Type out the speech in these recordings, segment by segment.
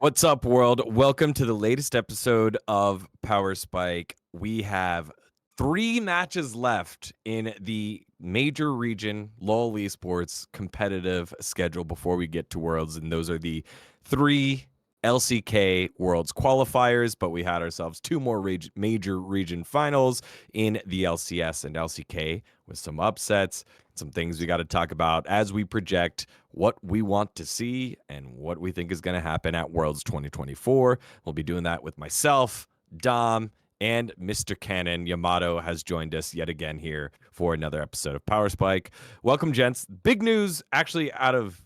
What's up, world? Welcome to the latest episode of Power Spike. We have 3 matches left in the major region LoL esports competitive schedule before we get to Worlds, and those are the 3 LCK Worlds qualifiers, but we had ourselves 2 more major region finals in the LCS and LCK with some upsets, some things we got to talk about as we project what we want to see and what we think is going to happen at Worlds 2024. We'll be doing that with myself, Dom, and Mr. Cannon. Yamato has joined us yet again here for another episode of Power Spike. Welcome, gents. Big news actually out of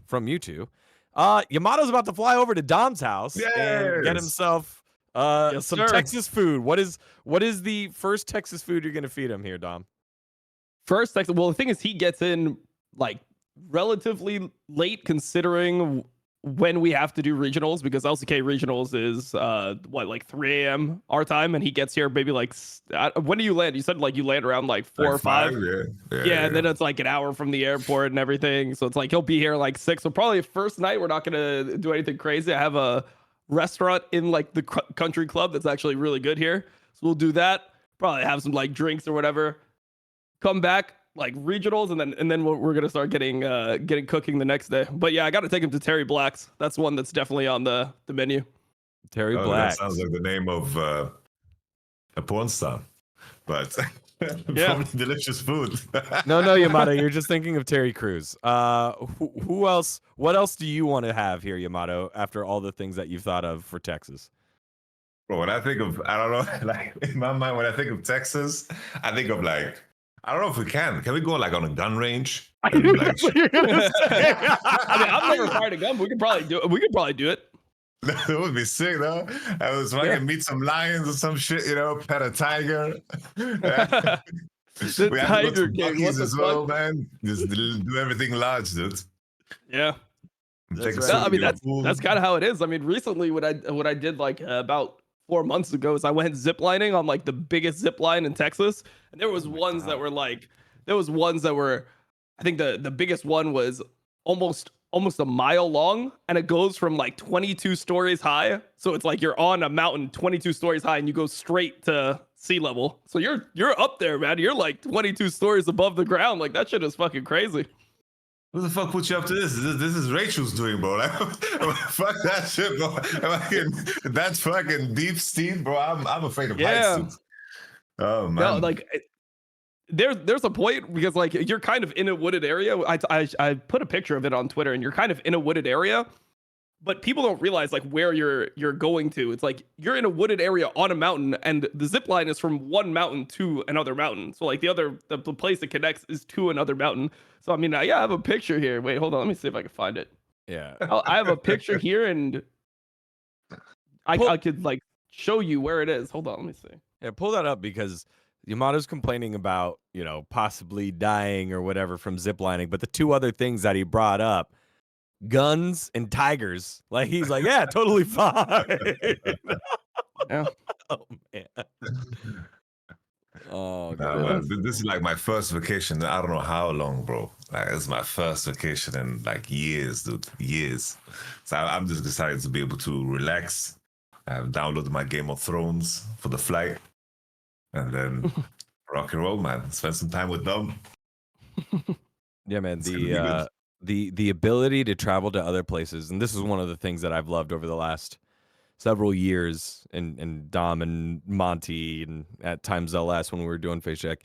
from you two. Yamato's about to fly over to Dom's house and get himself some sir. Texas food. What is the first Texas food you're going to feed him here, Dom? First Texas. Well, the thing is, he gets in like relatively late considering when we have to do regionals, because LCK regionals is like 3 a.m. our time, and he gets here maybe like when do you land? You said like you land around like 4 or 5. Yeah, and then it's like an hour from the airport and everything. So it's like he'll be here like 6. So probably first night we're not gonna do anything crazy. I have a restaurant in like the country club that's actually really good here, so we'll do that. Probably have some like drinks or whatever. Come back like regionals, and then we're gonna start getting cooking the next day. But yeah, I got to take him to Terry Black's. That's one that's definitely on the menu. Terry That Black sounds like the name of a porn star, but Yeah. probably delicious food. No, Yamato, you're just thinking of Terry Crews. Who else? What else do you want to have here, Yamato? After all the things that you've thought of for Texas. Bro, when I think of, I don't know, like in my mind, when I think of Texas, I think of like, I don't know if we can. Can we go like on a gun range? I And, mean, like, I've never fired a gun. But we could probably do it. that would be sick, though. I was fucking meet some lions or some shit, pet a tiger. The We have to go Tiger to King. What Buc-ee's the as well, fuck? man. Just do everything large, dude. Yeah. Take a right. sip I of mean, your that's food. kind of how it is. I mean, recently what I did like about 4 months ago is I went ziplining on like the biggest zip line in Texas, and there was ones that were like, I think the biggest one was almost a mile long, and it goes from like 22 stories high. So it's like you're on a mountain 22 stories high and you go straight to sea level. So you're up there, man. You're like 22 stories above the ground. Like that shit is fucking crazy. Who the fuck put you up to this? This is Rachel's doing, bro. Like, fuck that shit, bro. That's fucking deep steam, bro. I'm afraid of heights, dude. Oh man. No, like there's a point, because like you're kind of in a wooded area. I put a picture of it on Twitter, and you're kind of in a wooded area, but people don't realize like where you're going to. It's like you're in a wooded area on a mountain, and the zip line is from one mountain to another mountain. So like the place that connects is to another mountain. So I mean, yeah, I have a picture here. Wait, hold on, let me see if I can find it. Yeah. I have a picture here, and I could like show you where it is. Hold on, let me see. Yeah, pull that up, because Yamato's complaining about, possibly dying or whatever from ziplining, but the 2 other things that he brought up, guns and tigers, like he's like, yeah, totally fine. Yeah. Oh man. Oh Nah, god. man, this is like my first vacation. I don't know how long, bro. Like, it's my first vacation in like years, dude. Years. So I'm just excited to be able to relax. I've downloaded my Game of Thrones for the flight. And then rock and roll, man. Spend some time with them. Yeah, man. It's gonna be The ability to travel to other places, and this is one of the things that I've loved over the last several years, and Dom and Monty, and at times LS when we were doing Face Check,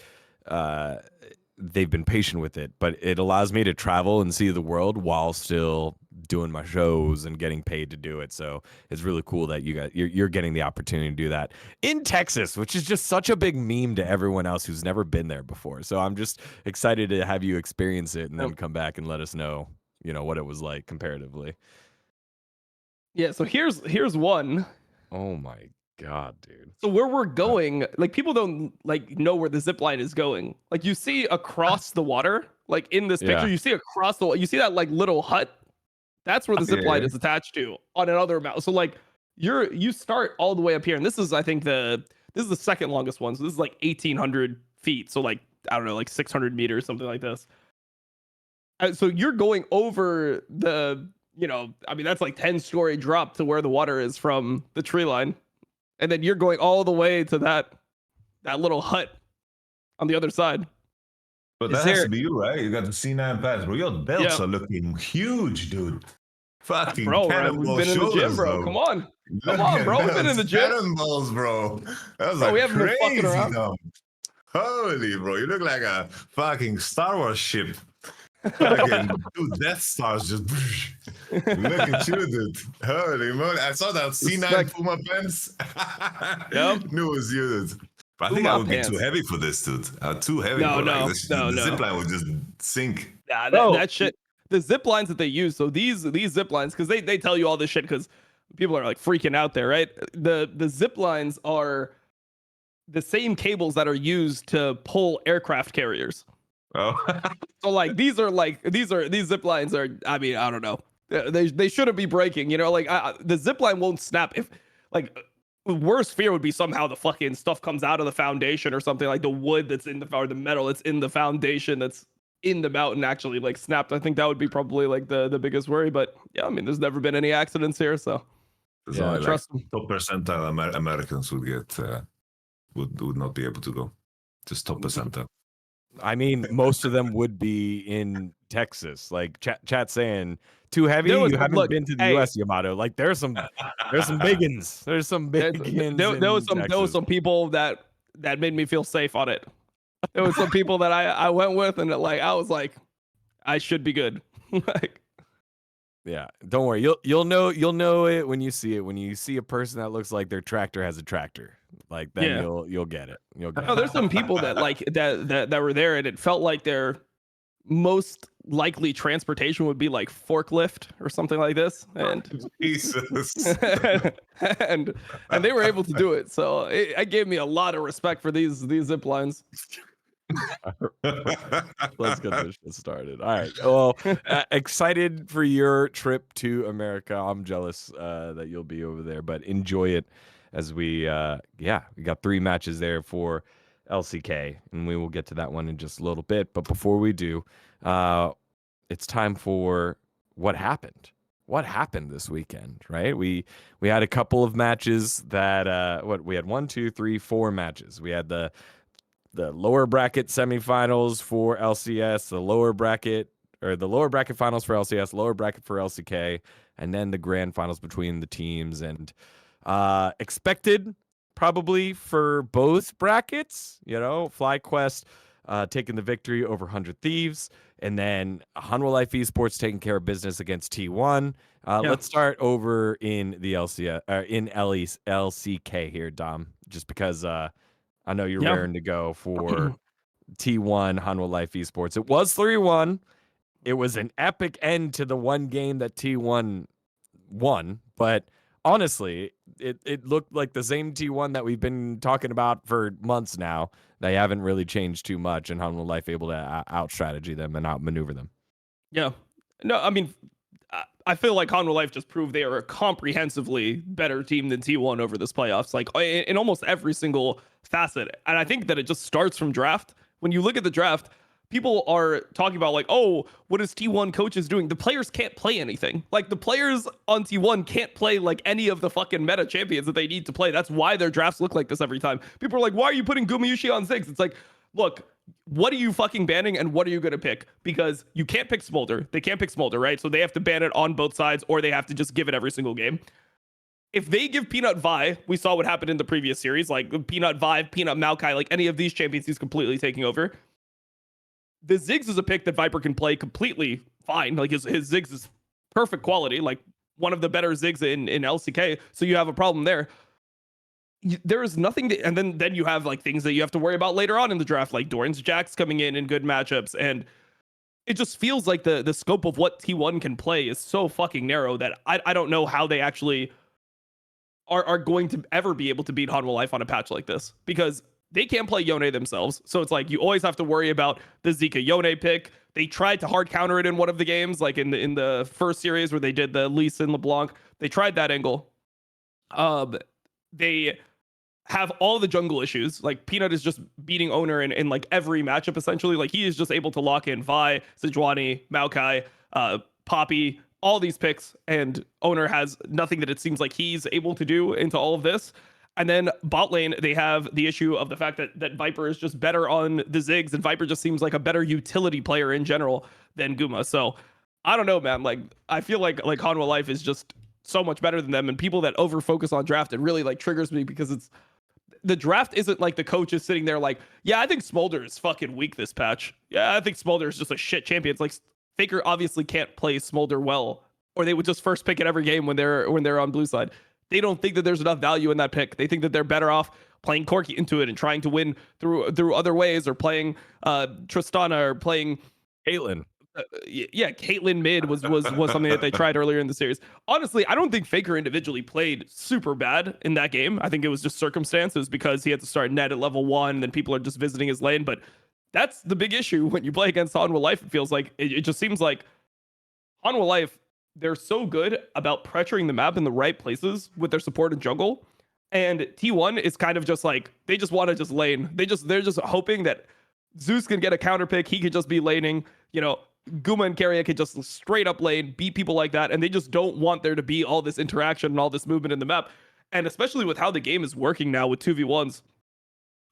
they've been patient with it, but it allows me to travel and see the world while still doing my shows and getting paid to do it. So it's really cool that you're getting the opportunity to do that in Texas, which is just such a big meme to everyone else who's never been there before. So I'm just excited to have you experience it and then come back and let us know, what it was like comparatively. Yeah, so here's one. Oh my god, dude. So where we're going, like people don't like know where the zip line is going. Like you see across the water, like in this picture, Yeah. you see across you see that like little hut. That's where the zip line Yeah. is attached to on another mountain. So like you start all the way up here, and this is I think this is the second longest one. So this is like 1,800 feet. So like I don't know, like 600 meters, something like this. So you're going over you know, I mean, that's like 10-story drop to where the water is from the tree line. And then you're going all the way to that little hut on the other side. But Is that has there- to be you, right? You got the C9 pads, bro. Your belts Yeah. are looking huge, dude. Fucking Bro, right? cannonball We've been in the shoulders, gym, bro. though. Come on. Look Come on, at bro. We've been in those the gym. cannonballs, bro. That was Bro, we like haven't been fucking crazy, around. dumb. Holy, bro. You look like a fucking Star Wars ship. Fucking 2 Death Stars just. Look at you, dude. Holy moly. I saw that C9 Respect. Puma pants. Yep. Knew it was you, dude. But I think Puma I would be too pants. heavy for this, dude. Too heavy, No, bro. no, Like, this, no, the no. zip line would just sink. Nah, Bro. that shit. The zip lines that they use. So these zip lines, because they tell you all this shit because people are like freaking out there, right? The zip lines are the same cables that are used to pull aircraft carriers. Oh. So like these zip lines are, I mean, I don't know. They shouldn't be breaking, you know, like the zip line won't snap if like worst fear would be somehow the fucking stuff comes out of the foundation or something, like the wood that's in the, or the metal that's in the foundation that's in the mountain actually like snapped. I think that would be probably like the biggest worry, but yeah, I mean, there's never been any accidents here, so There's Yeah, only like trust them. top percentile Americans would get would not be able to go. Just top percentile. I mean, most of them would be in Texas. Like chat saying too heavy. There was- You haven't look, been to the hey. US, Yamato. Like there's some biggins. There's some biggins. There was some people that made me feel safe on it. There was some people that I went with, and like I was like, I should be good. Like, Yeah, don't worry. You'll know it when you see it. When you see a person that looks like their tractor has a tractor, like then Yeah. you'll get it. You'll get no, it. there's some people that like that were there, and it felt like their most likely transportation would be like forklift or something like this, and Jesus. and they were able to do it. So it gave me a lot of respect for these zip lines. Let's get this shit started. All right. Well, excited for your trip to America. I'm jealous that you'll be over there, but enjoy it as we got 3 matches there for LCK, and we will get to that one in just a little bit. But before we do, it's time for what happened. What happened this weekend, right? We had a couple of matches that we had 1, 2, 3, 4 matches. We had the lower bracket semifinals for LCS, the lower bracket finals for LCS, lower bracket for LCK, and then the grand finals between the teams. And expected probably for both brackets, you know, FlyQuest taking the victory over 100 Thieves, and then Hanwha Life Esports taking care of business against T1. Let's start over in the LCK here, Dom, just because I know you're raring to go for T1 Hanwha Life Esports. It was 3-1. It was an epic end to the one game that T1 won, but honestly, it looked like the same T1 that we've been talking about for months now. They haven't really changed too much, and Hanwha Life able to out-strategy them and outmaneuver them. Yeah. No, I mean, I feel like Hanwha Life just proved they are a comprehensively better team than T1 over this playoffs, like in almost every single facet. And I think that it just starts from draft. When you look at the draft, people are talking about like, oh, what is T1 coaches doing? The players can't play anything. Like the players on T1 can't play like any of the fucking meta champions that they need to play. That's why their drafts look like this every time. People are like, why are you putting Gumayusi on Ziggs? It's like, look, what are you fucking banning and what are you going to pick? Because you can't pick Smolder. They can't pick Smolder, right? So they have to ban it on both sides, or they have to just give it every single game. If they give Peanut Vi, we saw what happened in the previous series, like Peanut Vi, Peanut Maokai, like any of these champions, he's completely taking over. The Ziggs is a pick that Viper can play completely fine. Like his Ziggs is perfect quality, like one of the better Ziggs in LCK. So you have a problem there. There is nothing to, and then you have like things that you have to worry about later on in the draft, like Doran's Jax coming in good matchups, and it just feels like the scope of what T1 can play is so fucking narrow that I don't know how they actually are going to ever be able to beat Hanwha Life on a patch like this, because they can't play Yone themselves. So it's like you always have to worry about the Zika Yone pick. They tried to hard counter it in one of the games, like in the first series where they did the Lee Sin LeBlanc. They tried that angle. They have all the jungle issues. Like Peanut is just beating Owner in like every matchup essentially. Like he is just able to lock in Vi, Sejuani, Maokai, Poppy, all these picks, and owner has nothing that it seems like he's able to do into all of this. And then bot lane, they have the issue of the fact that Viper is just better on the Ziggs, and Viper just seems like a better utility player in general than Guma. So I don't know, man. Like, I feel like Hanwha Life is just so much better than them, and people that over focus on draft, it really like triggers me, because it's the draft isn't like the coach is sitting there like, yeah, I think Smolder is fucking weak this patch. Yeah, I think Smolder is just a shit champion. It's like Faker obviously can't play Smolder well, or they would just first pick it every game when they're on blue side. They don't think that there's enough value in that pick. They think that they're better off playing Corki into it and trying to win through other ways, or playing Tristana, or playing Caitlyn. Yeah, Caitlyn mid was something that they tried earlier in the series. Honestly, I don't think Faker individually played super bad in that game. I think it was just circumstances, because he had to start net at level 1, and then people are just visiting his lane. But that's the big issue when you play against Hanwha Life. It feels like it just seems like Hanwha Life, they're so good about pressuring the map in the right places with their support and jungle. And T1 is kind of just like, they just want to just lane. They're just hoping that Zeus can get a counter pick. He could just be laning, Guma and Keria could just straight up lane, beat people like that. And they just don't want there to be all this interaction and all this movement in the map. And especially with how the game is working now with 2v1s,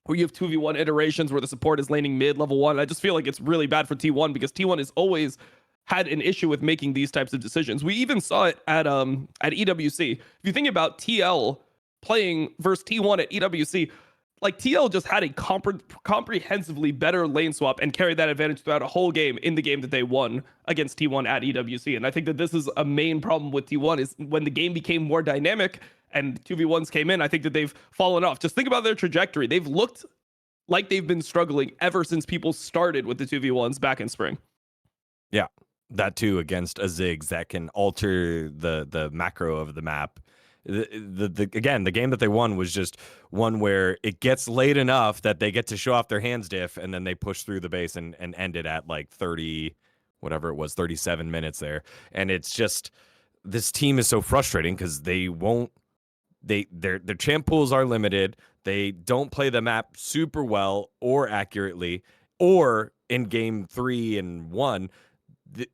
where you have 2v1 iterations where the support is laning mid level 1. I just feel like it's really bad for T1, because T1 is always had an issue with making these types of decisions. We even saw it at EWC. If you think about TL playing versus T1 at EWC, like TL just had a comprehensively better lane swap and carried that advantage throughout a whole game in the game that they won against T1 at EWC. And I think that this is a main problem with T1, is when the game became more dynamic and 2v1s came in, I think that they've fallen off. Just think about their trajectory. They've looked like they've been struggling ever since people started with the 2v1s back in spring. Yeah, that too, against a Ziggs that can alter the macro of the map. Again, the game that they won was just one where it gets late enough that they get to show off their hands diff, and then they push through the base and end it at like 30, whatever it was, 37 minutes there. And it's just, this team is so frustrating, because their champ pools are limited. They don't play the map super well or accurately, or in game 3 and 1,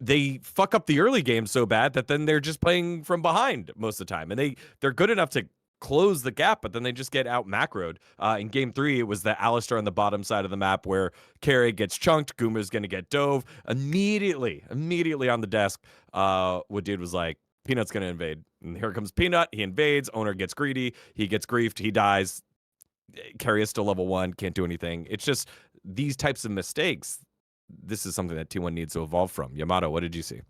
they fuck up the early game so bad that then they're just playing from behind most of the time, and they're good enough to close the gap, but then they just get out macroed. In game 3, it was the Alistar on the bottom side of the map where Carry gets chunked, Guma's gonna get dove immediately on the desk. Wadid was like, Peanut's gonna invade, and here comes Peanut. He invades, owner gets greedy, he gets griefed, he dies. Carry is still level 1, can't do anything. It's just these types of mistakes. This is something that T1 needs to evolve from. Yamato, what did you see?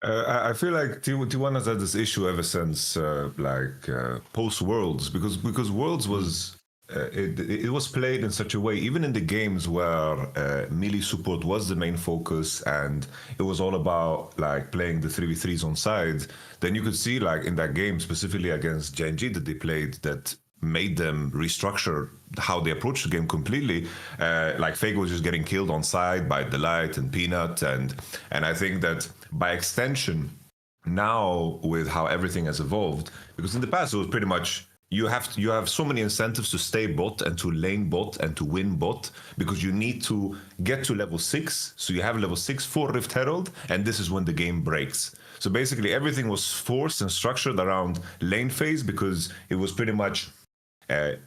I feel like T1 has had this issue ever since post Worlds, because Worlds was it was played in such a way, even in the games where melee support was the main focus and it was all about like playing the 3v3s on side. Then you could see like in that game, specifically against GenG that they played, that made them restructure how they approach the game completely. Like Faker was just getting killed on side by Delight and Peanut, and I think that by extension, now with how everything has evolved, because in the past it was pretty much you have so many incentives to stay bot and to lane bot and to win bot, because you need to get to level 6. So you have level 6 for Rift Herald, and this is when the game breaks. So basically everything was forced and structured around lane phase, because it was pretty much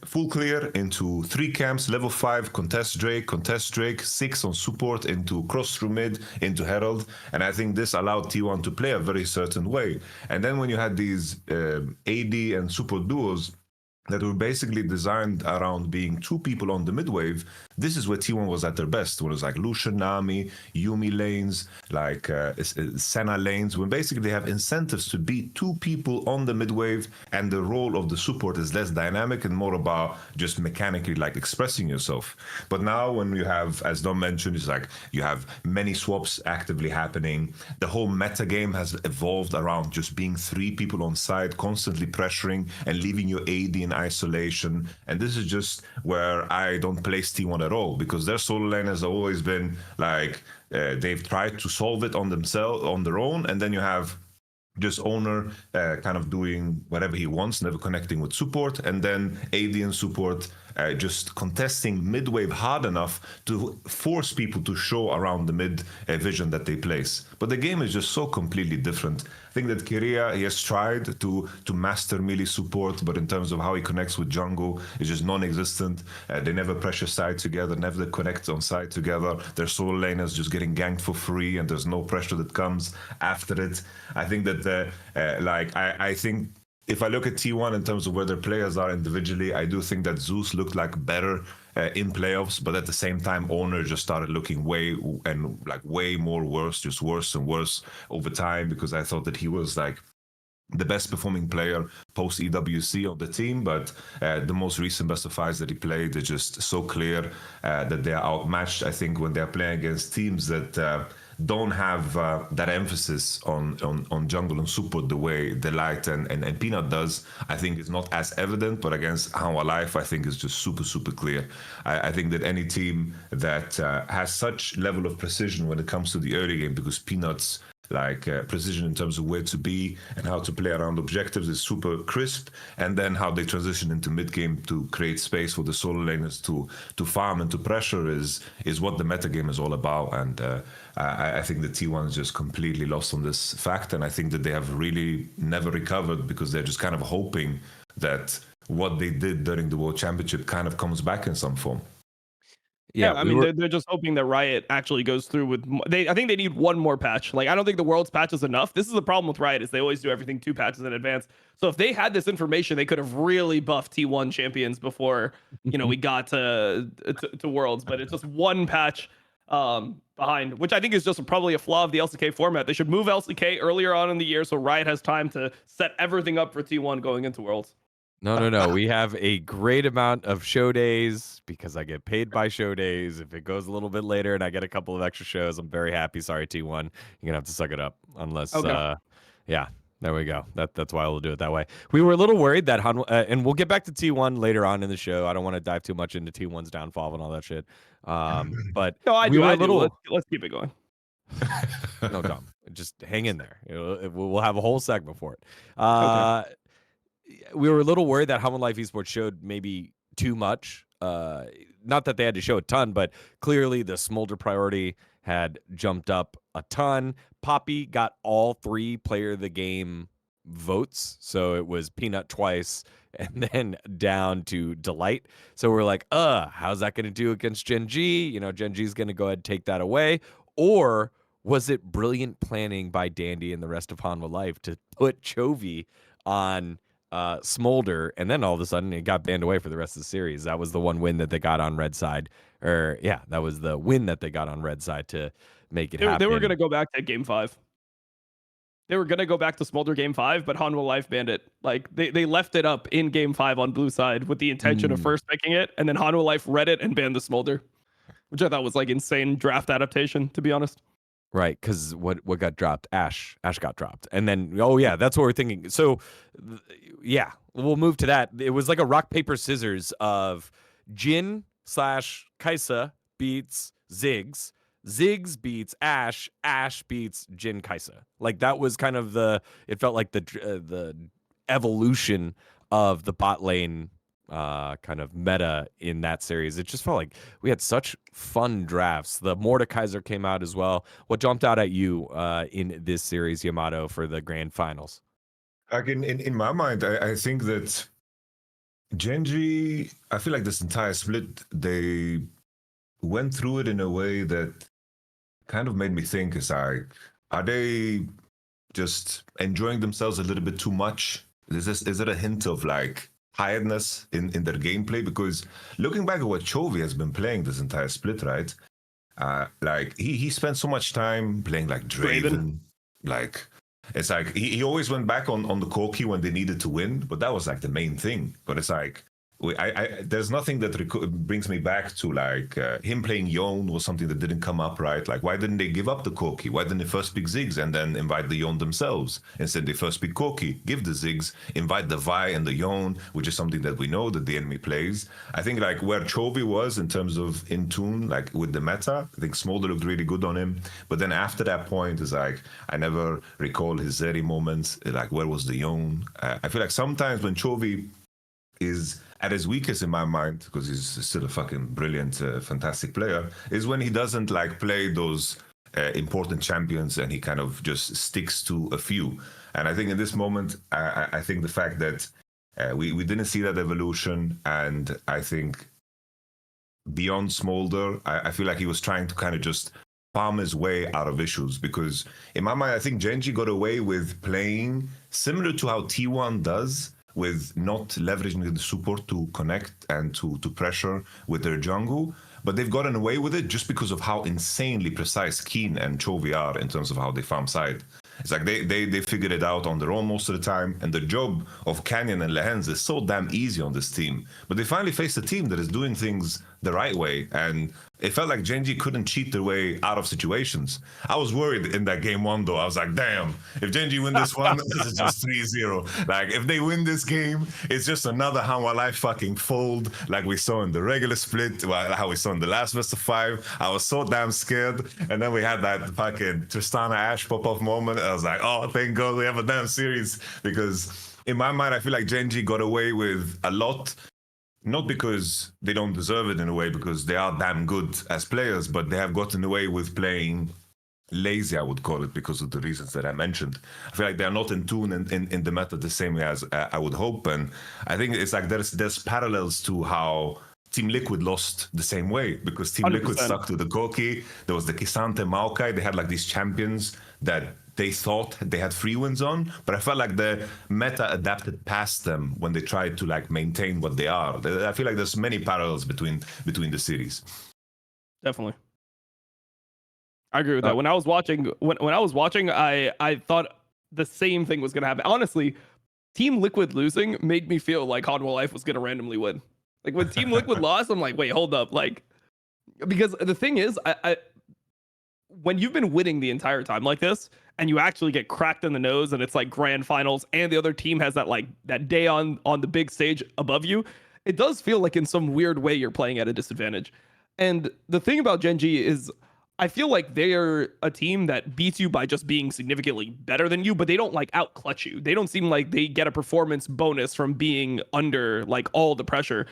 full clear into 3 camps, level 5, contest Drake, 6 on support, into cross through mid, into Herald. And I think this allowed T1 to play a very certain way. And then when you had these AD and support duos that were basically designed around being 2 people on the mid wave, this is where T1 was at their best, when it was like Lucian, Nami, Yumi lanes, like Senna lanes, when basically they have incentives to be 2 people on the mid wave, and the role of the support is less dynamic and more about just mechanically like expressing yourself. But now when you have, as Dom mentioned, it's like you have many swaps actively happening. The whole meta game has evolved around just being 3 people on side, constantly pressuring and leaving your AD in isolation. And this is just where I don't place T1 at all, because their solo lane has always been like they've tried to solve it on themselves, on their own, and then you have just owner kind of doing whatever he wants, never connecting with support, and then AD and support just contesting mid-wave hard enough to force people to show around the mid vision that they place. But the game is just so completely different. I think that Kiria, he has tried to master melee support, but in terms of how he connects with jungle, it's just non-existent. They never pressure side together, never connect on side together. Their solo laners just getting ganked for free, and there's no pressure that comes after it. I think that, I think if I look at T1 in terms of where their players are individually, I do think that Zeus looked like better in playoffs, but at the same time, Owner just started looking way more worse, just worse and worse over time, because I thought that he was like the best performing player post EWC of the team, but the most recent best of fives that he played is just so clear that they are outmatched. I think when they're playing against teams that don't have that emphasis on jungle and support the way the Light and Peanut does, I think it's not as evident, but against Hanwha Life, I think it's just super clear. I think that any team that has such level of precision when it comes to the early game, because Peanut's precision in terms of where to be and how to play around objectives is super crisp, and then how they transition into mid game to create space for the solo laners to farm and to pressure is what the meta game is all about. And I think the T1 is just completely lost on this fact, and I think that they have really never recovered, because they're just kind of hoping that what they did during the World Championship kind of comes back in some form. Yeah, I mean, they're just hoping that Riot actually goes through with. I think they need one more patch. Like, I don't think the World's patch is enough. This is the problem with Riot, is they always do everything 2 patches in advance. So if they had this information, they could have really buffed T1 champions before we got to Worlds. But it's just 1 patch behind, which I think is just probably a flaw of the LCK format. They should move LCK earlier on in the year so Riot has time to set everything up for T1 going into Worlds. No. We have a great amount of show days because I get paid by show days. If it goes a little bit later and I get a couple of extra shows, I'm very happy. Sorry, T1. You're going to have to suck it up. Unless, yeah, there we go. That's why we'll do it that way. We were a little worried that and we'll get back to T1 later on in the show. I don't want to dive too much into T1's downfall and all that shit. But no, I we do. were I a little. Let's keep it going. No, Dom. Just hang in there. We'll have a whole segment for it. Okay. We were a little worried that Hanwha Life Esports showed maybe too much. Not that they had to show a ton, but clearly the Smolder priority had jumped up a ton. Poppy got all 3 player of the game votes. So it was Peanut twice and then down to Delight. So we're like, how's that going to do against GenG? GenG is going to go ahead and take that away. Or was it brilliant planning by Dandy and the rest of Hanwha Life to put Chovy on Smolder, and then all of a sudden it got banned away for the rest of the series? That was the one win that they got on red side, that was the win that they got on red side to make it happen. They were going to go back to game 5. They were going to go back to Smolder game 5, but Hanwha Life banned it. Like, they left it up in game 5 on blue side with the intention of first picking it, and then Hanwha Life read it and banned the Smolder, which I thought was like insane draft adaptation, to be honest. Right, because what got dropped? Ash got dropped. And then, that's what we're thinking. So, we'll move to that. It was like a rock, paper, scissors of Jin/Kaisa beats Ziggs. Ziggs beats Ash. Ash beats Jin Kaisa. Like, that was kind of it felt like the evolution of the bot lane kind of meta in that series. It just felt like we had such fun drafts. The Mordekaiser came out as well. What jumped out at you in this series, Yamato, for the grand finals? Like in my mind, I think that GenG, I feel like this entire split, they went through it in a way that kind of made me think, is like, are they just enjoying themselves a little bit too much? Is it a hint of like tiredness in their gameplay? Because looking back at what Chovy has been playing this entire split, right? Like he spent so much time playing like Draven. Like, it's like he always went back on the Corki when they needed to win, but that was like the main thing. But it's like there's nothing that brings me back to like him playing Yone was something that didn't come up, right? Like, why didn't they give up the Corki? Why didn't they first pick Ziggs and then invite the Yone themselves? Instead, they first pick Corki, give the Ziggs, invite the Vi and the Yone, which is something that we know that the enemy plays. I think like where Chovy was in terms of in tune, like with the meta, I think Smolder looked really good on him. But then after that point, is like, I never recall his Zeri moments. Like, where was the Yone? I feel like sometimes when Chovy is at his weakest in my mind, because he's still a fucking brilliant, fantastic player, is when he doesn't like play those important champions and he kind of just sticks to a few. And I think in this moment, I think the fact that we didn't see that evolution, and I think beyond Smolder, I feel like he was trying to kind of just farm his way out of issues, because in my mind, I think GenG got away with playing similar to how T1 does, with not leveraging the support to connect and to pressure with their jungle. But they've gotten away with it just because of how insanely precise Keen and Chovy are in terms of how they farm side. It's like they figured it out on their own most of the time, and the job of Canyon and Lehens is so damn easy on this team. But they finally faced a team that is doing things the right way, and it felt like GenG couldn't cheat their way out of situations. I was worried in that game one, though. I was like, damn, if GenG win this one, this is just 3-0. Like, if they win this game, it's just another Hanwha Life fucking fold, like we saw in the regular split, how we saw in the last best of 5. I was so damn scared. And then we had that fucking Tristana Ashe pop-off moment. I was like, oh, thank God we have a damn series. Because in my mind, I feel like GenG got away with a lot. Not because they don't deserve it in a way, because they are damn good as players, but they have gotten away with playing lazy, I would call it, because of the reasons that I mentioned. I feel like they're not in tune in the meta the same way as I would hope. And I think it's like there's parallels to how Team Liquid lost the same way, because Team 100%. Liquid stuck to the Koki. There was the Kisante Maokai. They had like these champions that they thought they had free wins on, but I felt like the meta adapted past them when they tried to like maintain what they are. I feel like there's many parallels between the series. Definitely, I agree with that. When I was watching, I thought the same thing was going to happen. Honestly, Team Liquid losing made me feel like Hanwha Life was going to randomly win. Like when Team Liquid lost, I'm like, wait, hold up, like, because the thing is, I when you've been winning the entire time like this, and you actually get cracked in the nose, and it's like grand finals, and the other team has that like that day on the big stage above you, it does feel like in some weird way you're playing at a disadvantage. And the thing about GenG is, I feel like they're a team that beats you by just being significantly better than you, but they don't like out clutch you. They don't seem like they get a performance bonus from being under like all the pressure.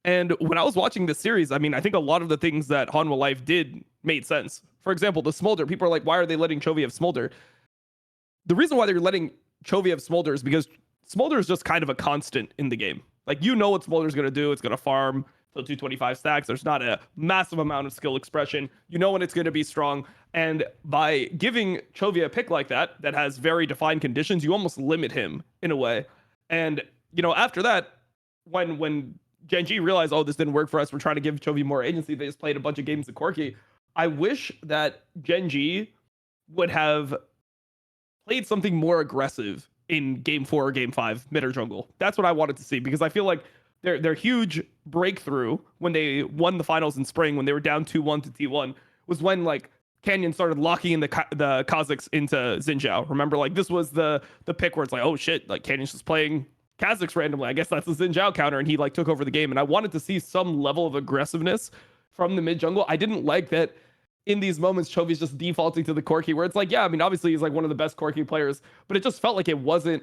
And when I was watching this series, I mean, I think a lot of the things that Hanwha Life did made sense. For example, the Smolder. People are like, why are they letting Chovy have Smolder? The reason why they're letting Chovy have Smolder is because Smolder is just kind of a constant in the game. Like, you know what Smolder's going to do. It's going to farm till 225 stacks. There's not a massive amount of skill expression. You know when it's going to be strong. And by giving Chovy a pick like that has very defined conditions, you almost limit him in a way. And, you know, after that, when GenG realized, oh, this didn't work for us, we're trying to give Chovy more agency, they just played a bunch of games of Corki. I wish that GenG would have played something more aggressive in game 4 or game 5, mid or jungle. That's what I wanted to see, because I feel like their huge breakthrough when they won the finals in spring, when they were down 2-1 to T1, was when like Canyon started locking in the Kazakhs into Xin Zhao. Remember, like this was the pick where it's like, oh shit, like Canyon's just playing Kazakhs randomly. I guess that's the Xin Zhao counter, and he like took over the game. And I wanted to see some level of aggressiveness from the mid jungle. I didn't like that in these moments Chovy's just defaulting to the Corki, where it's like, yeah, I mean, obviously he's like one of the best Corki players, but it just felt like it wasn't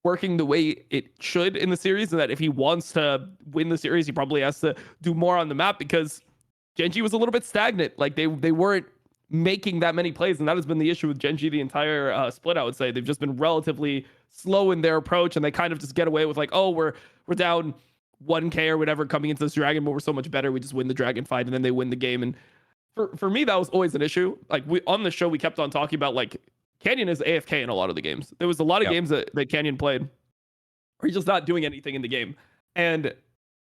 working the way it should in the series, and that if he wants to win the series, he probably has to do more on the map, because GenG was a little bit stagnant. Like they weren't making that many plays, and that has been the issue with GenG the entire split. I would say they've just been relatively slow in their approach, and they kind of just get away with like, oh, we're down 1k or whatever coming into this dragon, but we're so much better, we just win the dragon fight, and then they win the game. And for me, that was always an issue. Like we on the show, we kept on talking about like Canyon is AFK in a lot of the games. There was a lot of games that Canyon played where he's just not doing anything in the game. And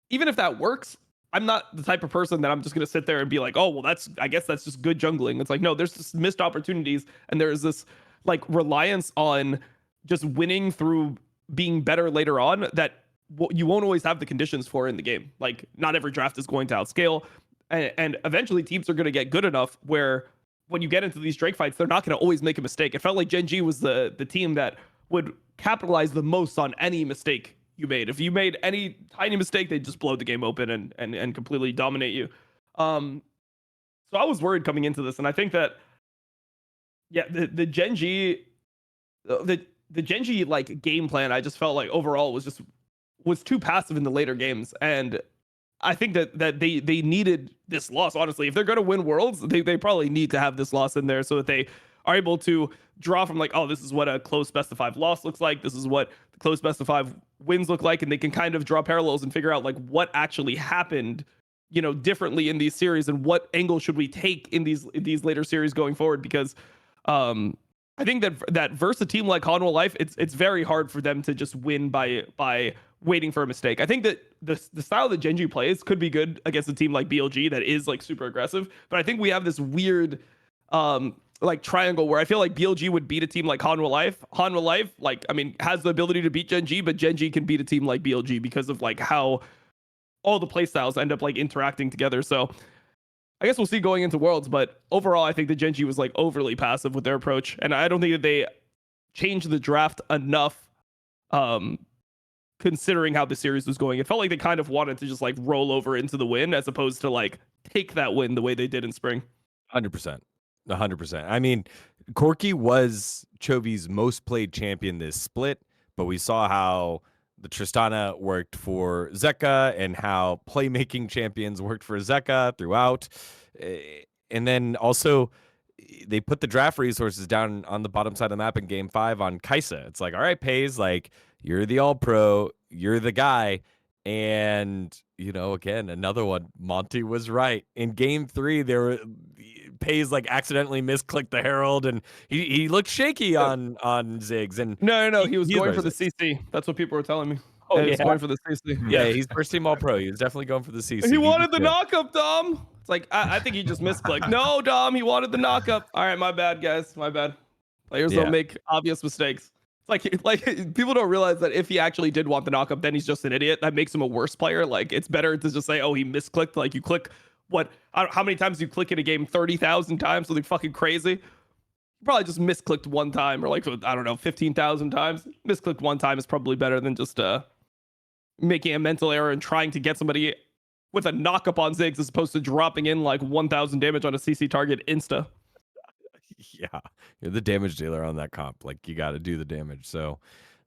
even if that works, I'm not the type of person that I'm just going to sit there and be like, oh, well, I guess that's just good jungling. It's like, no, there's just missed opportunities. And there's this like reliance on just winning through being better later on that you won't always have the conditions for in the game. Like not every draft is going to outscale. And eventually teams are going to get good enough where when you get into these Drake fights, they're not going to always make a mistake. It felt like GenG was the team that would capitalize the most on any mistake you made. If you made any tiny mistake, they'd just blow the game open and completely dominate you. So I was worried coming into this, and I think that the GenG like game plan, I just felt like overall was just was too passive in the later games, and I think that they needed this loss. Honestly, if they're going to win Worlds, they probably need to have this loss in there so that they are able to draw from like, oh, this is what a close best of 5 loss looks like. This is what the close best of 5 wins look like, and they can kind of draw parallels and figure out like what actually happened, you know, differently in these series and what angle should we take in these later series going forward. Because I think that versus a team like Hanwha Life, it's very hard for them to just win by waiting for a mistake. I think that the style that GenG plays could be good against a team like BLG that is like super aggressive, but I think we have this weird like triangle where I feel like BLG would beat a team like Hanwha Life. Hanwha Life, like, I mean, has the ability to beat GenG, but GenG can beat a team like BLG because of like how all the playstyles end up like interacting together. So I guess we'll see going into Worlds, but overall, I think the GenG was like overly passive with their approach, and I don't think that they changed the draft enough, considering how the series was going. It felt like they kind of wanted to just like roll over into the win as opposed to like take that win the way they did in spring. 100%. 100%. I mean, Corki was Chovy's most played champion this split, but we saw how the Tristana worked for Zeka and how playmaking champions worked for Zeka throughout. And then also they put the draft resources down on the bottom side of the map in game 5 on Kaisa. It's like, all right, Pays, like, you're the all pro, you're the guy. And, you know, again, another one, Monty was right. In game 3, there were Pays like accidentally misclicked the Herald, and he looked shaky on Ziggs. And no, he was going for the CC. That's what people were telling me. Oh, he was going for the CC. Yeah, he's first team all pro. He was definitely going for the CC. He wanted the knockup, Dom. It's like I think he just misclicked. No, Dom, he wanted the knockup. All right, my bad, guys. My bad. Players don't make obvious mistakes. It's like people don't realize that if he actually did want the knockup, then he's just an idiot. That makes him a worse player. Like, it's better to just say, oh, he misclicked. Like, you click how many times do you click in a game? 30,000 times, something fucking crazy. You probably just misclicked one time, or like, I don't know, 15,000 times. Misclicked one time is probably better than just making a mental error and trying to get somebody with a knockup on Ziggs as opposed to dropping in like 1,000 damage on a CC target insta. Yeah, you're the damage dealer on that comp. Like, you got to do the damage. So,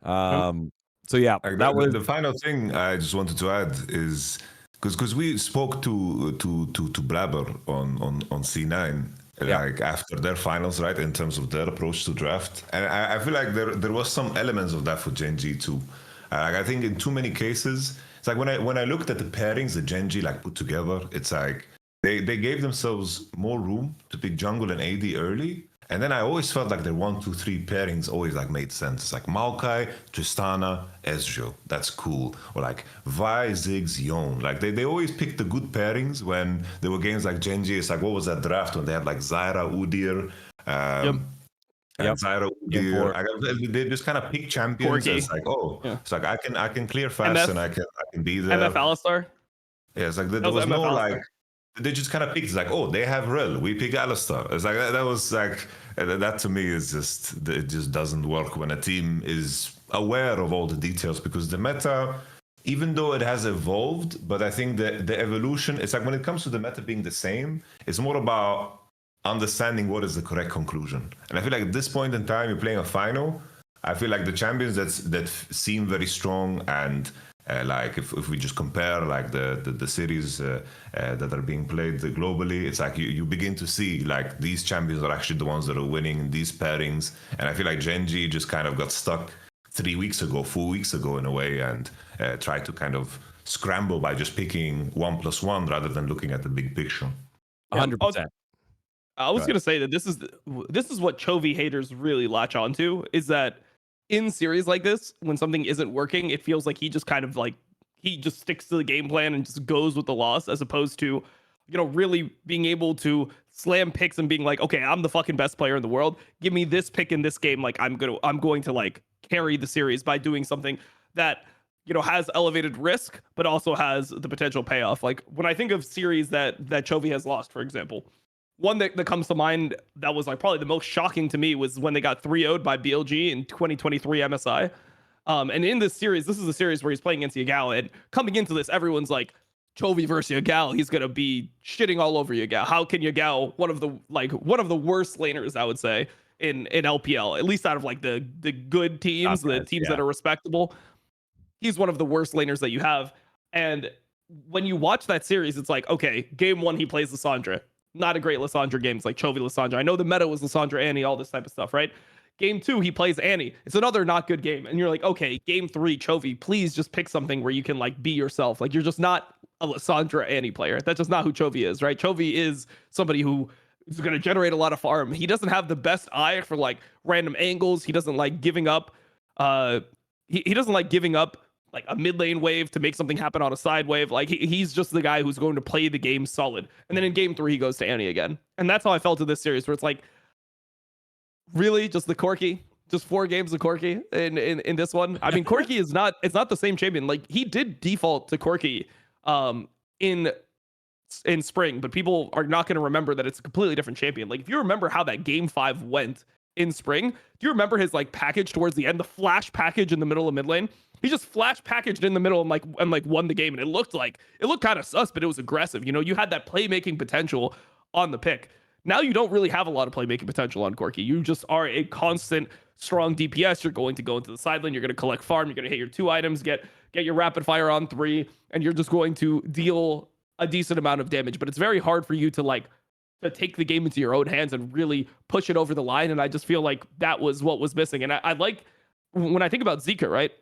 so yeah, Like, that was the final thing I just wanted to add is because we spoke to Blabber on C9 like after their finals, right, in terms of their approach to draft, and I feel like there was some elements of that for GenG too. Like, I think in too many cases, it's like when I looked at the pairings that GenG like put together, it's like they gave themselves more room to pick jungle and AD early. And then I always felt like their 1, 2, 3 pairings always like made sense. It's like Maokai, Tristana, Ezreal. That's cool. Or like Vi, Ziggs, Yone. Like they always picked the good pairings when there were games like GenG. It's like, what was that draft when they had like Zyra, Udyr, and Zyra, Udyr. They just kind of pick champions. It's like, it's like I can clear fast, and I can be there. MF Alistar. Yeah, it's like there was no like. They just kind of picked. It's like, oh, they have Rel. We pick Alistar. It's like that was like that to me is just it just doesn't work when a team is aware of all the details, because the meta, even though it has evolved, but I think the evolution. It's like when it comes to the meta being the same, it's more about understanding what is the correct conclusion. And I feel like at this point in time, you're playing a final. I feel like the champions that seem very strong and. Like if we just compare like the series that are being played globally, it's like you begin to see like these champions are actually the ones that are winning in these pairings. And I feel like GenG just kind of got stuck 4 weeks ago in a way, and tried to kind of scramble by just picking 1+1 rather than looking at the big picture. 100%. I was gonna say that this is what Chovy haters really latch onto, is that in series like this, when something isn't working, it feels like he just kind of like he just sticks to the game plan and just goes with the loss, as opposed to, you know, really being able to slam picks and being like, okay, I'm the fucking best player in the world. Give me this pick in this game. Like, I'm going to like carry the series by doing something that, you know, has elevated risk, but also has the potential payoff. Like, when I think of series that Chovy has lost, for example, one that comes to mind that was like probably the most shocking to me was when they got 3-0'd by BLG in 2023 MSI. And in this series, this is a series where he's playing against Yagao, and coming into this, everyone's like, Chovy versus Yagao, he's gonna be shitting all over Yagao. How can Yagao, one of the worst laners, I would say, in LPL, at least out of like the good teams, the teams that are respectable. he's one of the worst laners that you have. And when you watch that series, it's like, okay, game 1 he plays Lissandra. Not a great Lissandra game. It's like Chovy Lissandra. I know the meta was Lissandra Annie, all this type of stuff, right? Game 2 he plays Annie. It's another not good game. And you're like, okay, game 3 Chovy, please just pick something where you can like be yourself. Like you're just not a Lissandra Annie player. That's just not who Chovy is, right? Chovy is somebody who is going to generate a lot of farm. He doesn't have the best eye for like random angles. He doesn't like giving up. He doesn't like giving up like a mid lane wave to make something happen on a side wave. Like he's just the guy who's going to play the game solid. And then in game 3 he goes to Annie again. And that's how I felt in this series, where it's like, really just the Corki, just 4 games of Corki in this one. I mean, Corki is not, it's not the same champion. Like he did default to Corki in spring, but people are not going to remember that it's a completely different champion. Like if you remember how that game 5 went in spring, do you remember his like package towards the end, the flash package in the middle of mid lane? He just flash packaged in the middle and won the game. And it looked kind of sus, but it was aggressive. You know, you had that playmaking potential on the pick. Now you don't really have a lot of playmaking potential on Corki. You just are a constant strong DPS. You're going to go into the side lane. You're going to collect farm. You're going to hit your 2 items, get your rapid fire on 3, and you're just going to deal a decent amount of damage. But it's very hard for you to take the game into your own hands and really push it over the line. And I just feel like that was what was missing. And I like, when I think about Zika, right?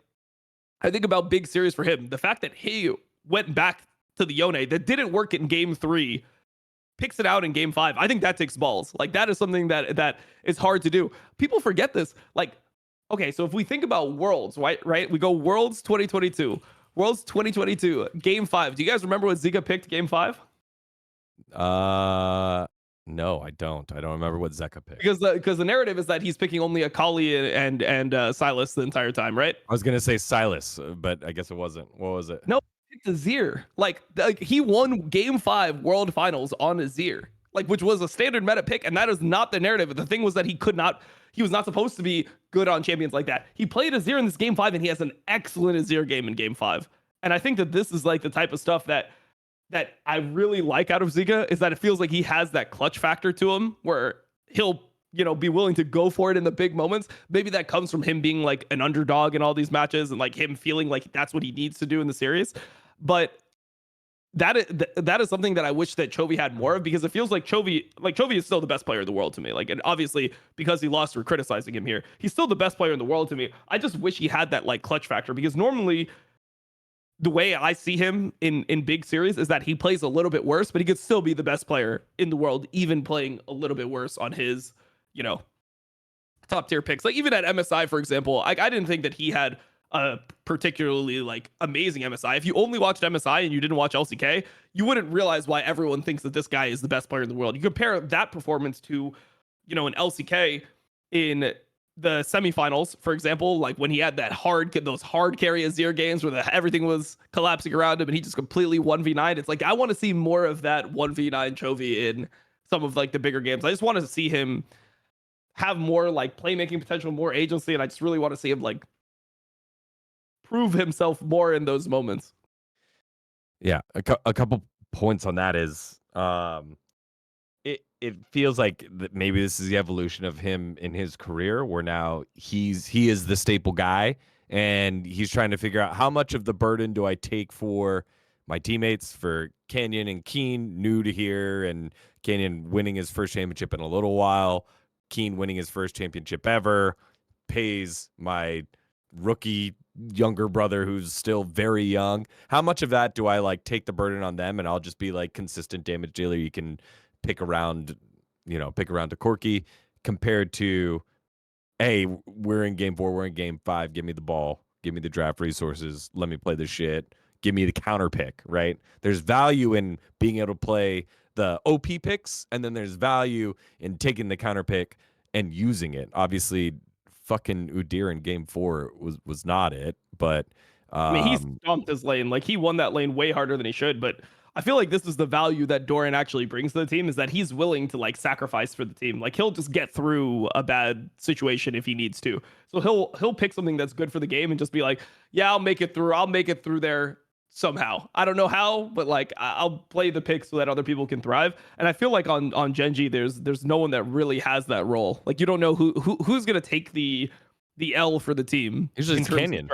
I think about big series for him. The fact that he went back to the Yone that didn't work in game 3, picks it out in game 5. I think that takes balls. Like that is something that is hard to do. People forget this. Like, okay, so if we think about Worlds, right? We go Worlds 2022. Worlds 2022, game 5. Do you guys remember what Zika picked game 5? No, I don't. I don't remember what Zeka picked. Because the narrative is that he's picking only Akali and Silas the entire time, right? I was gonna say Silas, but I guess it wasn't. What was it? No, it's Azir. Like he won game 5 World Finals on Azir, like which was a standard meta pick, and that is not the narrative. The thing was that he was not supposed to be good on champions like that. He played Azir in this game 5, and he has an excellent Azir game in game 5. And I think that this is like the type of stuff that I really like out of Zika, is that it feels like he has that clutch factor to him where he'll, be willing to go for it in the big moments. Maybe that comes from him being like an underdog in all these matches and like him feeling like that's what he needs to do in the series. But that is something that I wish that Chovy had more of, because it feels like Chovy is still the best player in the world to me. Like, and obviously because he lost, we're criticizing him here. He's still the best player in the world to me. I just wish he had that like clutch factor, because normally the way I see him in big series is that he plays a little bit worse, but he could still be the best player in the world, even playing a little bit worse on his, top tier picks. Like even at MSI, for example, I didn't think that he had a particularly like amazing MSI. If you only watched MSI and you didn't watch LCK, you wouldn't realize why everyone thinks that this guy is the best player in the world. You compare that performance to, an LCK in the semifinals, for example, like when he had those hard carry Azir games where everything was collapsing around him and he just completely 1v9. It's like, I want to see more of that 1v9 Chovy in some of like the bigger games. I just want to see him have more like playmaking potential, more agency. And I just really want to see him like prove himself more in those moments. Yeah. A couple points on that is, it feels like that maybe this is the evolution of him in his career, where now he is the staple guy, and he's trying to figure out how much of the burden do I take for my teammates, for Canyon and Keen, new to here, and Canyon winning his first championship in a little while, Keen winning his first championship ever, pays my rookie younger brother who's still very young. How much of that do I like take the burden on them, and I'll just be like consistent damage dealer you can pick around to Corki, compared to, hey, we're in game 4, we're in game 5, give me the ball, give me the draft resources, let me play this shit, give me the counter pick, right? There's value in being able to play the OP picks, and then there's value in taking the counter pick and using it. Obviously, fucking Udyr in game 4 was not it, but I mean, he stomped his lane. Like he won that lane way harder than he should, but I feel like this is the value that Doran actually brings to the team, is that he's willing to like sacrifice for the team. Like he'll just get through a bad situation if he needs to. So he'll pick something that's good for the game and just be like, yeah, I'll make it through. I'll make it through there somehow. I don't know how, but like I'll play the pick so that other people can thrive. And I feel like on GenG, there's no one that really has that role. Like you don't know who's gonna take the L for the team. Usually it's Canyon.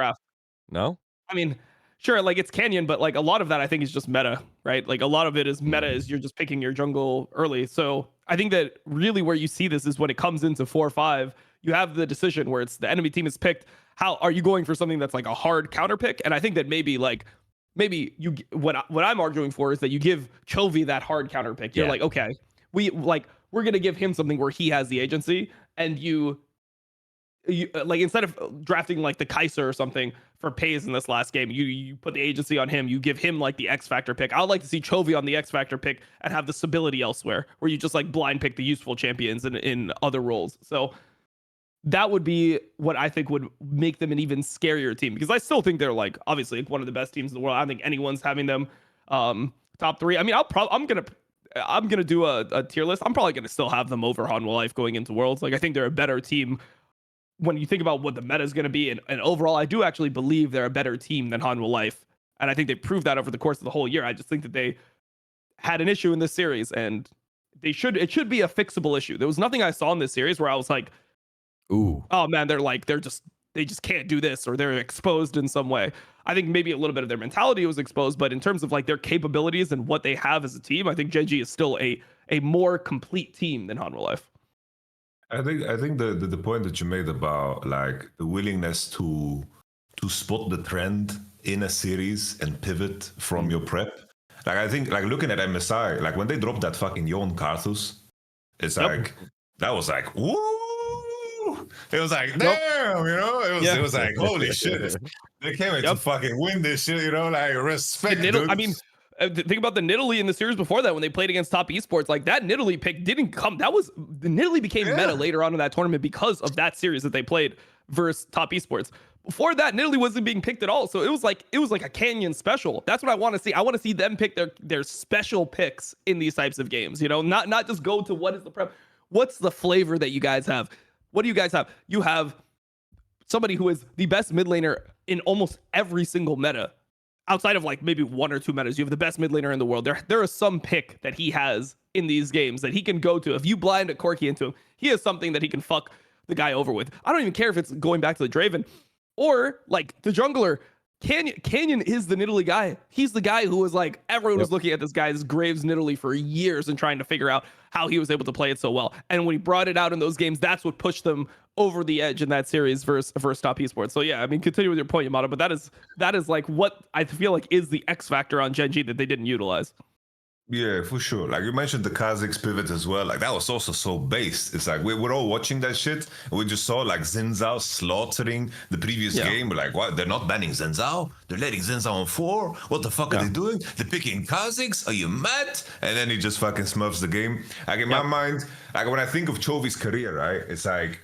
No? I mean, sure, like it's Canyon, but like a lot of that I think is just meta, right? Like a lot of it is meta is you're just picking your jungle early. So I think that really where you see this is when it comes into 4-5, you have the decision where it's the enemy team is picked. How are you going for something that's like a hard counter pick? And I think that maybe you what I'm arguing for is that you give Chovy that hard counter pick. You're like, okay, we're gonna give him something where he has the agency, and you like instead of drafting like the Kaiser or something for Pays in this last game, you put the agency on him. You give him like the X Factor pick. I'd like to see Chovy on the X Factor pick and have the stability elsewhere, where you just like blind pick the useful champions in other roles. So that would be what I think would make them an even scarier team, because I still think they're like obviously one of the best teams in the world. I don't think anyone's having them top 3. I mean, I'm gonna do a tier list. I'm probably gonna still have them over Hanwha Life going into Worlds. Like I think they're a better team when you think about what the meta is going to be, and overall, I do actually believe they're a better team than Hanwha Life, and I think they proved that over the course of the whole year. I just think that they had an issue in this series, and it should be a fixable issue. There was nothing I saw in this series where I was like, ooh, oh man, they just can't do this, or they're exposed in some way. I think maybe a little bit of their mentality was exposed, but in terms of like their capabilities and what they have as a team, I think GenG is still a more complete team than Hanwha Life. I think the point that you made about like the willingness to spot the trend in a series and pivot from your prep. Like I think like looking at MSI, like when they dropped that fucking Yon Karthus, it's like that was like woo. It was like damn, you know. It was like holy shit. They came in to fucking win this shit, you know. Like respect. Dude. I mean, think about the Nidalee in the series before that when they played against top esports. Like that Nidalee pick didn't come. The Nidalee became meta later on in that tournament because of that series that they played versus top esports. Before that, Nidalee wasn't being picked at all. So it was like a Canyon special. That's what I want to see. I want to see them pick their special picks in these types of games. You know, not just go to what is the prep. What's the flavor that you guys have? What do you guys have? You have somebody who is the best mid laner in almost every single meta. Outside of like maybe 1 or 2 metas, you have the best mid laner in the world. There is some pick that he has in these games that he can go to. If you blind a Corki into him, he has something that he can fuck the guy over with. I don't even care if it's going back to the Draven or like the jungler. Canyon is the Nidalee guy. He's the guy who was like, everyone was looking at this guy's Graves Nidalee for years and trying to figure out how he was able to play it so well. And when he brought it out in those games, that's what pushed them over the edge in that series versus top esports. So yeah, I mean, continue with your point, Yamato, but that is like what I feel like is the X factor on GenG that they didn't utilize. Yeah, for sure. Like you mentioned the Kha'Zix pivot as well. Like that was also so based. It's like we're all watching that shit. And we just saw like Xin Zhao slaughtering the previous game. We're like, what? They're not banning Xin Zhao? They're letting Xin Zhao on 4? What the fuck are they doing? They're picking Kha'Zix? Are you mad? And then he just fucking smurfs the game. Like in my mind, like when I think of Chovy's career, right? It's like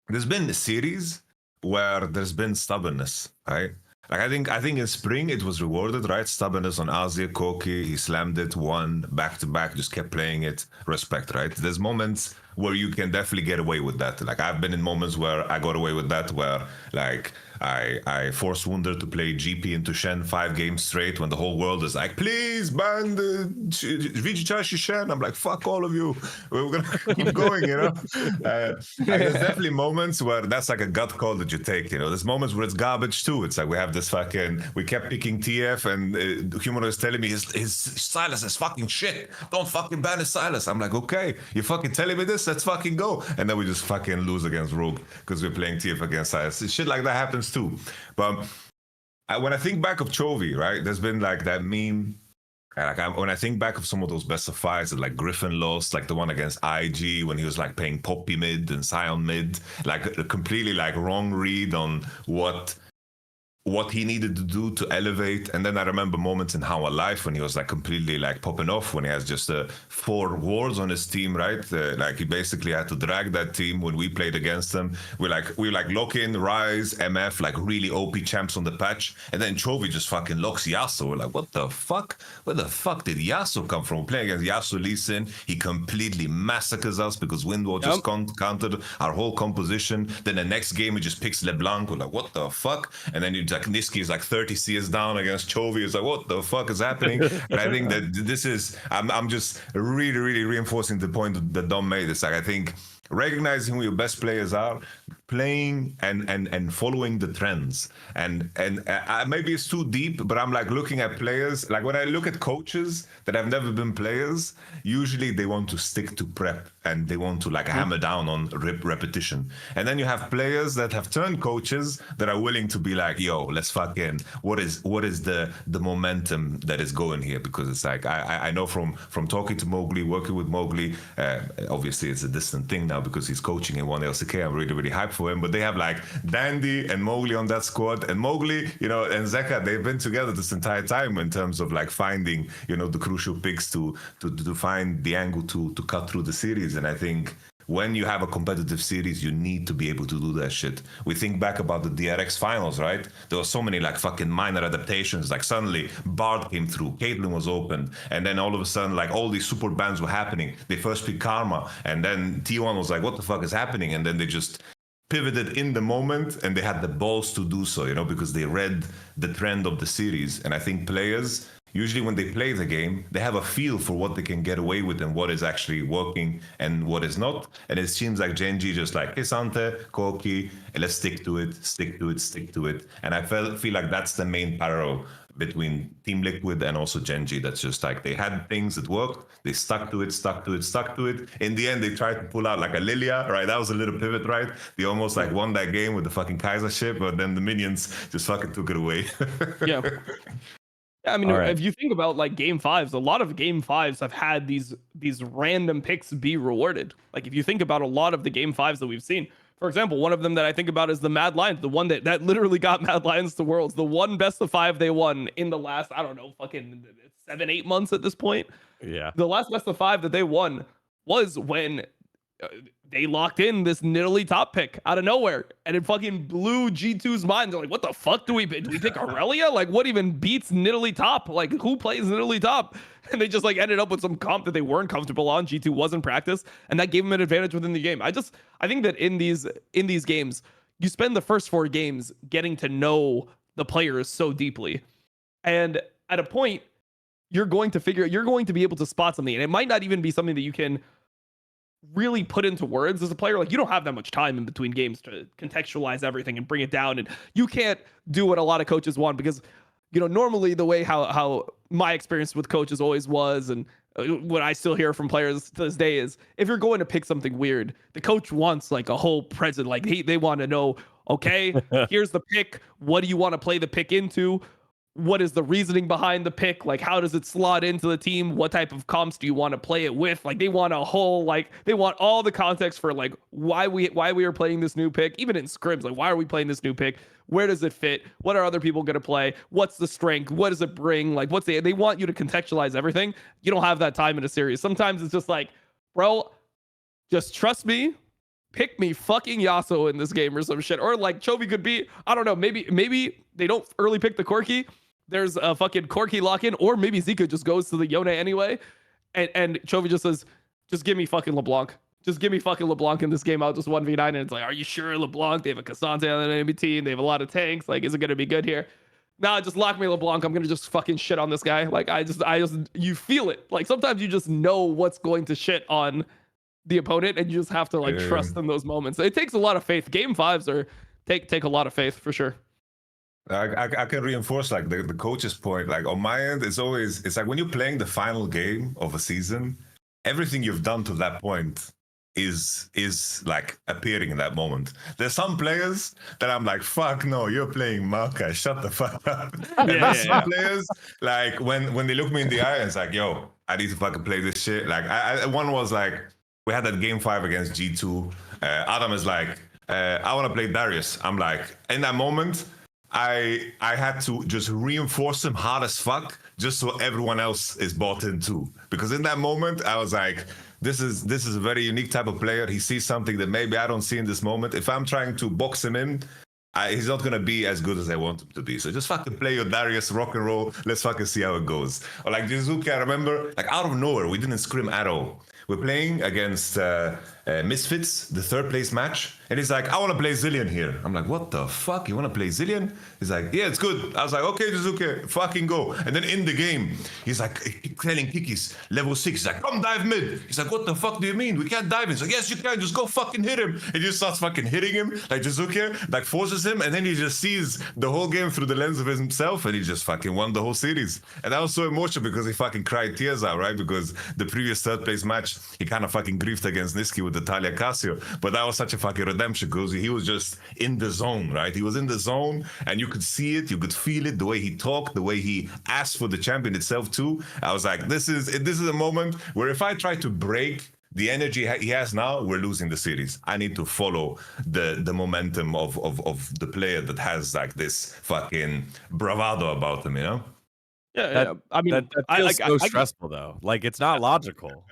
there's been a series where there's been stubbornness, right? Like I think in spring it was rewarded, right? Stubbornness on Azir, Koki, he slammed it, won back to back, just kept playing it. Respect, right? There's moments where you can definitely get away with that. Like I've been in moments where I got away with that, where like I forced Wunder to play GP into Shen 5 games straight when the whole world is like, please ban the Vijichashi Shen. I'm like, fuck all of you. We're gonna keep going, you know? There's definitely moments where that's like a gut call that you take, you know? There's moments where it's garbage too. It's like we have this we kept picking TF and Humano is telling me his Silas is fucking shit. Don't fucking ban his Silas. I'm like, okay, you're fucking telling me this? Let's fucking go. And then we just fucking lose against Rogue because we're playing TF against Silas. Shit like that happens too. But when I think back of Chovy, right, there's been like that meme. Like when I think back of some of those best of fives that like Griffin lost, like the one against IG when he was like playing Poppy mid and Sion mid, like a completely like wrong read on what he needed to do to elevate. And then I remember moments in Hanwha Life when he was like completely like popping off, when he has just 4 wards on his team, right? Like he basically had to drag that team when we played against them. We lock in, Rise, MF, like really OP champs on the patch. And then Chovy just fucking locks Yasuo. We're like, what the fuck? Where the fuck did Yasuo come from? We're playing against Yasuo Lee Sin. He completely massacres us because Windwall just countered our whole composition. Then the next game he just picks LeBlanc. We're like, what the fuck? And then you like Niski is like 30 CS down against Chovy. It's like, what the fuck is happening? And I think that this is, I'm just really, really reinforcing the point that Dom made. It's like, I think recognizing who your best players are, playing and following the trends. And maybe it's too deep, but I'm like looking at players. Like when I look at coaches that have never been players, usually they want to stick to prep and they want to like hammer down on repetition. And then you have players that have turned coaches that are willing to be like, yo, let's fucking, what is the momentum that is going here? Because it's like I know from talking to Mowgli, working with Mowgli, obviously it's a distant thing now because he's coaching in one LCK. I'm really hyped for him, but they have like Dandy and Mowgli on that squad, and Mowgli, you know, and Zeka, they've been together this entire time in terms of like finding, you know, the crucial picks to find the angle to cut through the series. And I think when you have a competitive series, you need to be able to do that shit. We think back about the DRX finals, right? There were so many like fucking minor adaptations. Like suddenly Bard came through, Caitlyn was open, and then all of a sudden like all these support bans were happening. They first picked Karma, and then T1 was like, what the fuck is happening? And then they just pivoted in the moment, and they had the balls to do so, you know, because they read the trend of the series. And I think players, usually when they play the game, they have a feel for what they can get away with and what is actually working and what is not. And it seems like GenG just like, hey, Sante, Koki, and let's stick to it. And I feel like that's the main parallel between Team Liquid and also GenG. That's just like they had things that worked, they stuck to it. In the end, they tried to pull out like a Lilia, right? That was a little pivot, right? They almost like won that game with the fucking Kaiser ship, but then the minions just fucking took it away. Yeah. I mean, Right. if you think about like game fives, a lot of game fives have had these random picks be rewarded. Like if you think about a lot of the game fives that we've seen, for example, one of them that I think about is the Mad Lions, the one that literally got Mad Lions to Worlds, the one best of 5 they won in the last, I don't know, fucking 7-8 months at this point. Yeah. The last best of 5 that they won was when they locked in this Nidalee top pick out of nowhere, and it fucking blew G2's mind. They're like, what the fuck do we pick Aurelia? Like, what even beats Nidalee top? Like, who plays Nidalee top? And they just like ended up with some comp that they weren't comfortable on. G2 wasn't practice, and that gave them an advantage within the game. I think that in these games, you spend the first 4 games getting to know the players so deeply, and at a point, you're going to be able to spot something, and it might not even be something that you can really put into words as a player. Like, you don't have that much time in between games to contextualize everything and bring it down, and you can't do what a lot of coaches want, because, you know, normally the way how my experience with coaches always was, and what I still hear from players to this day, is if you're going to pick something weird, the coach wants like a whole present. Like they want to know, okay, here's the pick, what do you want to play the pick into? What is the reasoning behind the pick? Like, how does it slot into the team? What type of comps do you want to play it with? Like, they want a whole, like, they want all the context for like why we are playing this new pick, even in scrims. Like, why are we playing this new pick? Where does it fit? What are other people going to play? What's the strength? What does it bring? Like, they want you to contextualize everything. You don't have that time in a series. Sometimes it's just like, bro, just trust me. Pick me fucking Yasuo in this game or some shit. Or like Chovy could be, I don't know, maybe they don't early pick the Corki. There's a fucking Corki lock-in, or maybe Zika just goes to the Yone anyway, and Chovy just says, just give me fucking LeBlanc. Just give me fucking LeBlanc in this game. I'll just 1v9, and it's like, are you sure LeBlanc? They have a Cassante on the enemy team. They have a lot of tanks. Like, is it going to be good here? Nah, just lock me LeBlanc. I'm going to just fucking shit on this guy. Like, I just, you feel it. Like, sometimes you just know what's going to shit on the opponent, and you just have to like trust in those moments. It takes a lot of faith. Game fives take a lot of faith for sure. I can reinforce like the coach's point. Like on my end, it's like when you're playing the final game of a season, everything you've done to that point is like appearing in that moment. There's some players that I'm like, fuck no, you're playing Maka, shut the fuck up. And there's some players like when they look me in the eye, it's like, yo, I need to fucking play this shit. Like one was like, we had that game 5 against G2. Adam is like, I want to play Darius. I'm like, in that moment, I had to just reinforce him hard as fuck, just so everyone else is bought in too. Because in that moment, I was like, this is a very unique type of player. He sees something that maybe I don't see in this moment. If I'm trying to box him in, he's not gonna be as good as I want him to be. So just fucking play your Darius, rock and roll. Let's fucking see how it goes. Or like Jizuki, I remember, like out of nowhere, we didn't scrim at all. We're playing against Misfits, the third place match, and he's like, I want to play Zillion here. I'm like, what the fuck? You want to play Zillion? He's like, yeah, it's good. I was like, okay, Jizuke, fucking go. And then in the game, he's like telling Kikis, level 6, he's like, come dive mid. He's like, what the fuck do you mean? We can't dive in. He's like, yes, you can, just go fucking hit him. And he just starts fucking hitting him, like Jizuke, like forces him, and then he just sees the whole game through the lens of himself, and he just fucking won the whole series. And that was so emotional because he fucking cried tears out, right? Because the previous third place match, he kind of fucking griefed against Niski with the Talia Casio, but that was such a fucking redemption because he was just in the zone, right? He was in the zone, and you could see it, you could feel it, the way he talked, the way he asked for the champion itself too. I was like, this is a moment where if I try to break the energy he has now, we're losing the series. I need to follow the momentum of the player that has like this fucking bravado about him, you know? Yeah, I mean, that feels so stressful though. Like it's not logical.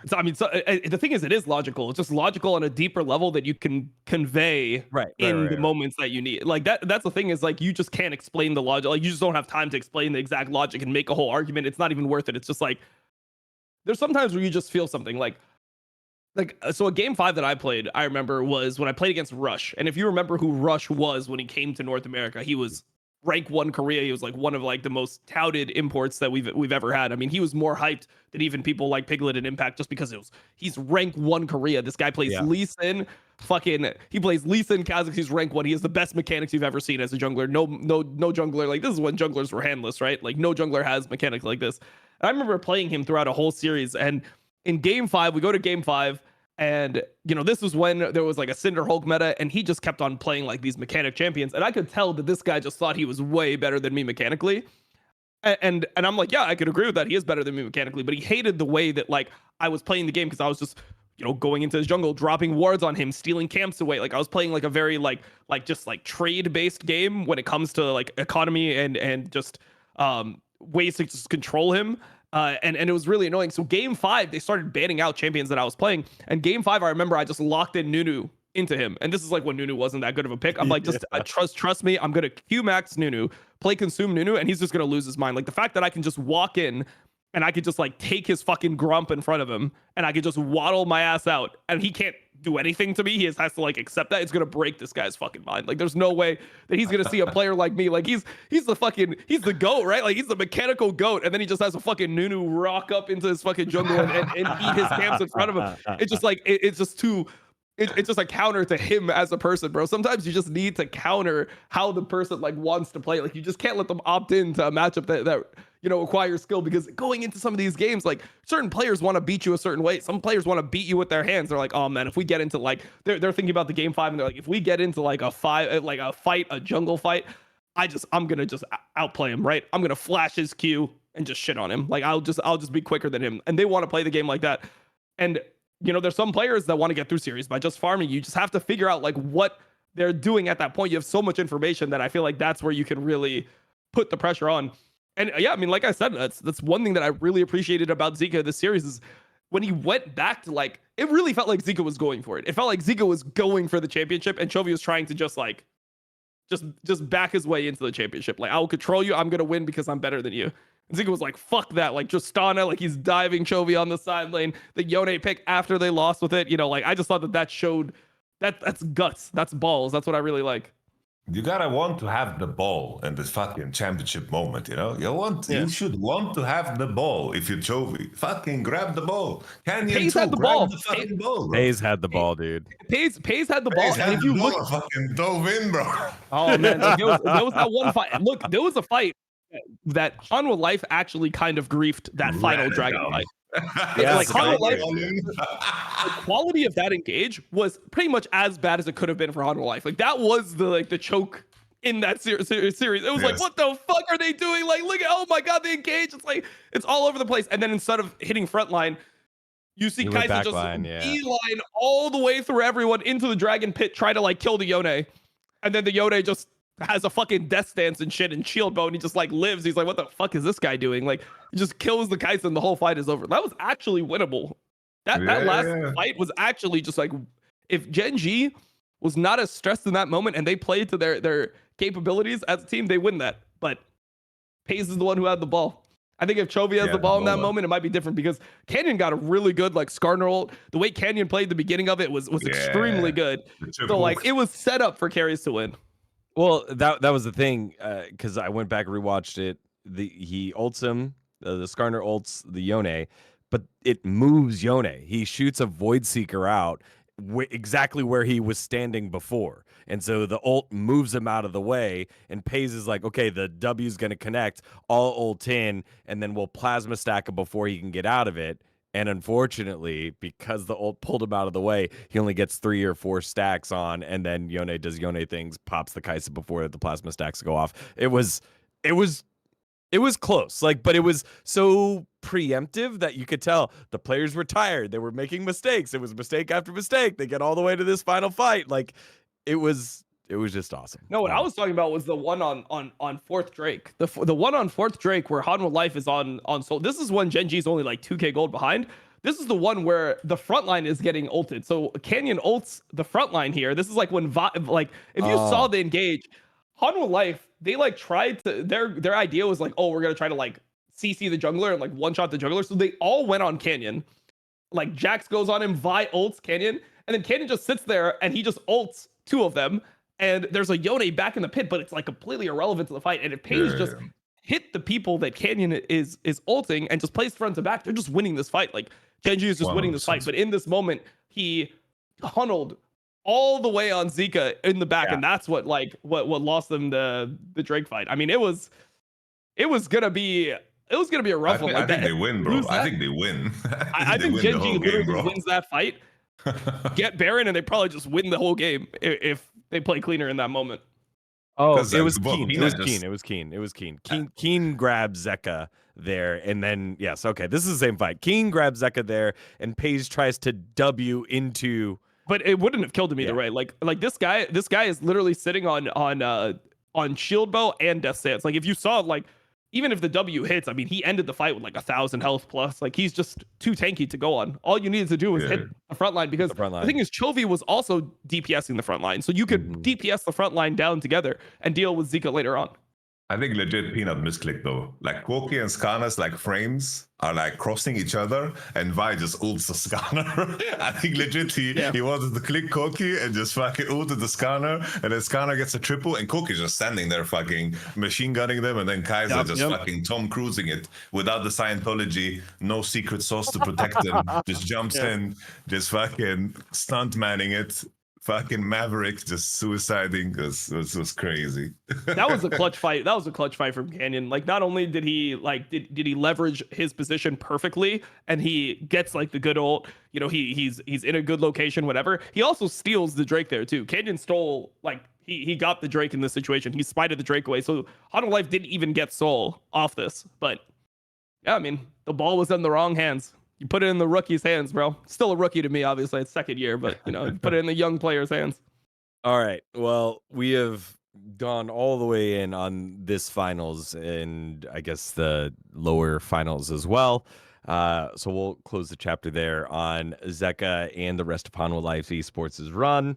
The thing is, it is logical. It's just logical on a deeper level that you can convey in the moments that you need. Like that's the thing is like you just can't explain the logic. Like you just don't have time to explain the exact logic and make a whole argument. It's not even worth it. It's just like there's sometimes where you just feel something like so a game 5 that I played, I remember was when I played against Rush. And if you remember who Rush was when he came to North America, he was rank 1 Korea. He was like one of like the most touted imports that we've ever had. I mean, he was more hyped than even people like Piglet and Impact just because he's rank 1 Korea. This guy plays Lee Sin. He plays Lee Sin Kazakh. He's rank 1. He has the best mechanics you've ever seen as a jungler. No jungler. Like this is when junglers were handless, right? Like no jungler has mechanics like this. And I remember playing him throughout a whole series. And in game 5, we go to game 5. And, this was when there was like a Cinder Hulk meta, and he just kept on playing like these mechanic champions. And I could tell that this guy just thought he was way better than me mechanically. And I'm like, yeah, I could agree with that. He is better than me mechanically, but he hated the way that like I was playing the game because I was just, going into his jungle, dropping wards on him, stealing camps away. Like I was playing like a very like just like trade based game when it comes to like economy and just ways to just control him. And it was really annoying. So game 5, they started banning out champions that I was playing. And game 5, I remember I just locked in Nunu into him. And this is like when Nunu wasn't that good of a pick. I'm like, trust me. I'm going to Q max Nunu, play consume Nunu, and he's just going to lose his mind. Like the fact that I can just walk in and I could just like take his fucking grump in front of him and I could just waddle my ass out and he can't do anything to me. He has to like accept that. It's gonna break this guy's fucking mind. Like there's no way that he's gonna see a player like me. Like he's the goat, right? Like he's the mechanical goat, and then he just has a fucking Nunu rock up into his fucking jungle and eat his camps in front of him. It's just like it's just too. It's just a counter to him as a person, bro. Sometimes you just need to counter how the person like wants to play. Like you just can't let them opt into a matchup that acquires skill, because going into some of these games, like certain players want to beat you a certain way. Some players want to beat you with their hands. They're like, oh man, if we get into like they're thinking about the game 5 and they're like, if we get into like a jungle fight, I'm gonna just outplay him, right? I'm gonna flash his Q and just shit on him. Like I'll just be quicker than him. And they want to play the game like that. And there's some players that want to get through series by just farming. You just have to figure out like what they're doing at that point. You have so much information that I feel like that's where you can really put the pressure on. And yeah, I mean, like I said, that's one thing that I really appreciated about Zika this series is when he went back to like, it really felt like Zika was going for it. It felt like Zika was going for the championship, and Chovy was trying to just back his way into the championship. Like, I'll control you. I'm gonna win because I'm better than you. And Zika was like, fuck that. Like Tristana, like he's diving Chovy on the side lane. The Yone pick after they lost with it. Like I just thought that showed that's guts. That's balls. That's what I really like. You gotta want to have the ball in this fucking championship moment, You should want to have the ball if you're Chovy. Fucking grab the ball. Hayes had the ball. The fucking ball, bro. Hayes had the ball, dude. Hayes had the ball. And if you look, fucking dove in, bro. Oh man, there was that one fight. Look, there was a fight that Hanwha Life actually kind of griefed that final dragon fight. Like Hanwha Life, the quality of that engage was pretty much as bad as it could have been for Hanwha Life. Like that was the choke in that series. It was like, what the fuck are they doing? Like, look at, oh my god, they engage. It's like it's all over the place. And then instead of hitting frontline, you see Kai'Sa just beeline all the way through everyone into the dragon pit, try to like kill the Yone, and then the Yone just has a fucking death stance and shit and shield bow, and he just like lives. He's like, what the fuck is this guy doing? Like, he just kills the Kai'Sa and the whole fight is over. That was actually winnable. That last fight was actually just like, if GenG was not as stressed in that moment and they played to their capabilities as a team, they win that. But Hayes is the one who had the ball. I think if Chovy has the ball in that moment, it might be different because Canyon got a really good like Skarner ult. The way Canyon played the beginning of it was extremely good. So like it was set up for carries to win. Well, that was the thing, because I went back and rewatched it. He ults him, the Skarner ults the Yone, but it moves Yone. He shoots a Void Seeker out exactly where he was standing before. And so the ult moves him out of the way, and Pays is like, okay, the W's going to connect, all ult in, and then we'll plasma stack him before he can get out of it. And unfortunately, because the ult pulled him out of the way, he only gets 3 or 4 stacks on, and then Yone does Yone things, pops the Kaisa before the plasma stacks go off. It was close, like, but it was so preemptive that you could tell the players were tired. They were making mistakes. It was mistake after mistake. They get all the way to this final fight. Like, it was just awesome. No, what I was talking about was the one on fourth Drake. The one on fourth Drake where Hanwha Life is on Soul. This is when GenG's only like 2k gold behind. This is the one where the front line is getting ulted. So Canyon ults the front line here. This is like when like if you saw the engage, Hanwha Life, they like tried to their idea was like, oh, we're gonna try to like CC the jungler and like one shot the jungler. So they all went on Canyon. Like Jax goes on him, Vi ults Canyon, and then Canyon just sits there and he just ults 2 of them. And there's a Yone back in the pit, but it's like completely irrelevant to the fight. And if Pays just hit the people that Canyon is ulting and just plays front to back, they're just winning this fight. Like GenG is just winning this fight. But in this moment, he hunneled all the way on Zika in the back, and that's what lost them the Drake fight. I mean, it was gonna be a rough one. I think they win, bro. I think they win. I think GenG literally wins that fight. Get Baron, and they probably just win the whole game if they play cleaner in that moment. Oh, it was Keen. It was Keen. Keen grabs Zeka there, and then yes, okay, this is the same fight. Keen grabs Zeka there, and Pays tries to W into. But it wouldn't have killed him either way. Like this guy is literally sitting on shield bow and death stance. Like if you saw like. Even if the W hits, I mean, he ended the fight with like 1,000 health plus. Like he's just too tanky to go on. All you needed to do was hit the front line because the thing is, Chovy was also DPSing the front line, so you could DPS the front line down together and deal with Zika later on. I think legit peanut misclick though. Like Koki and Skarner's like frames are like crossing each other, and Vi just ults the Skarner. I think legit he wanted to click Koki and just fucking ulted the Skarner, and then Skarner gets a triple, and Koki's just standing there fucking machine gunning them, and then Kaiser fucking Tom Cruising it without the Scientology, no secret sauce to protect them, just jumps in, just fucking stunt manning it. Fucking Maverick just suiciding because it was crazy. That was a clutch fight. That was a clutch fight from Canyon. Like not only did he like did he leverage his position perfectly and he gets like the good ult, you know, he's in a good location, whatever. He also steals the Drake there too. Canyon stole like he got the Drake in this situation. He spited the Drake away. So Hanwha Life didn't even get Soul off this. But yeah, I mean, the ball was in the wrong hands. You put it in the rookie's hands, bro. Still a rookie to me, obviously. It's second year, but, you know, put it in the young player's hands. All right. Well, we have gone all the way in on this finals and I guess the lower finals as well. So we'll close the chapter there on Zeka and the rest of Hanwha Life Esports' run.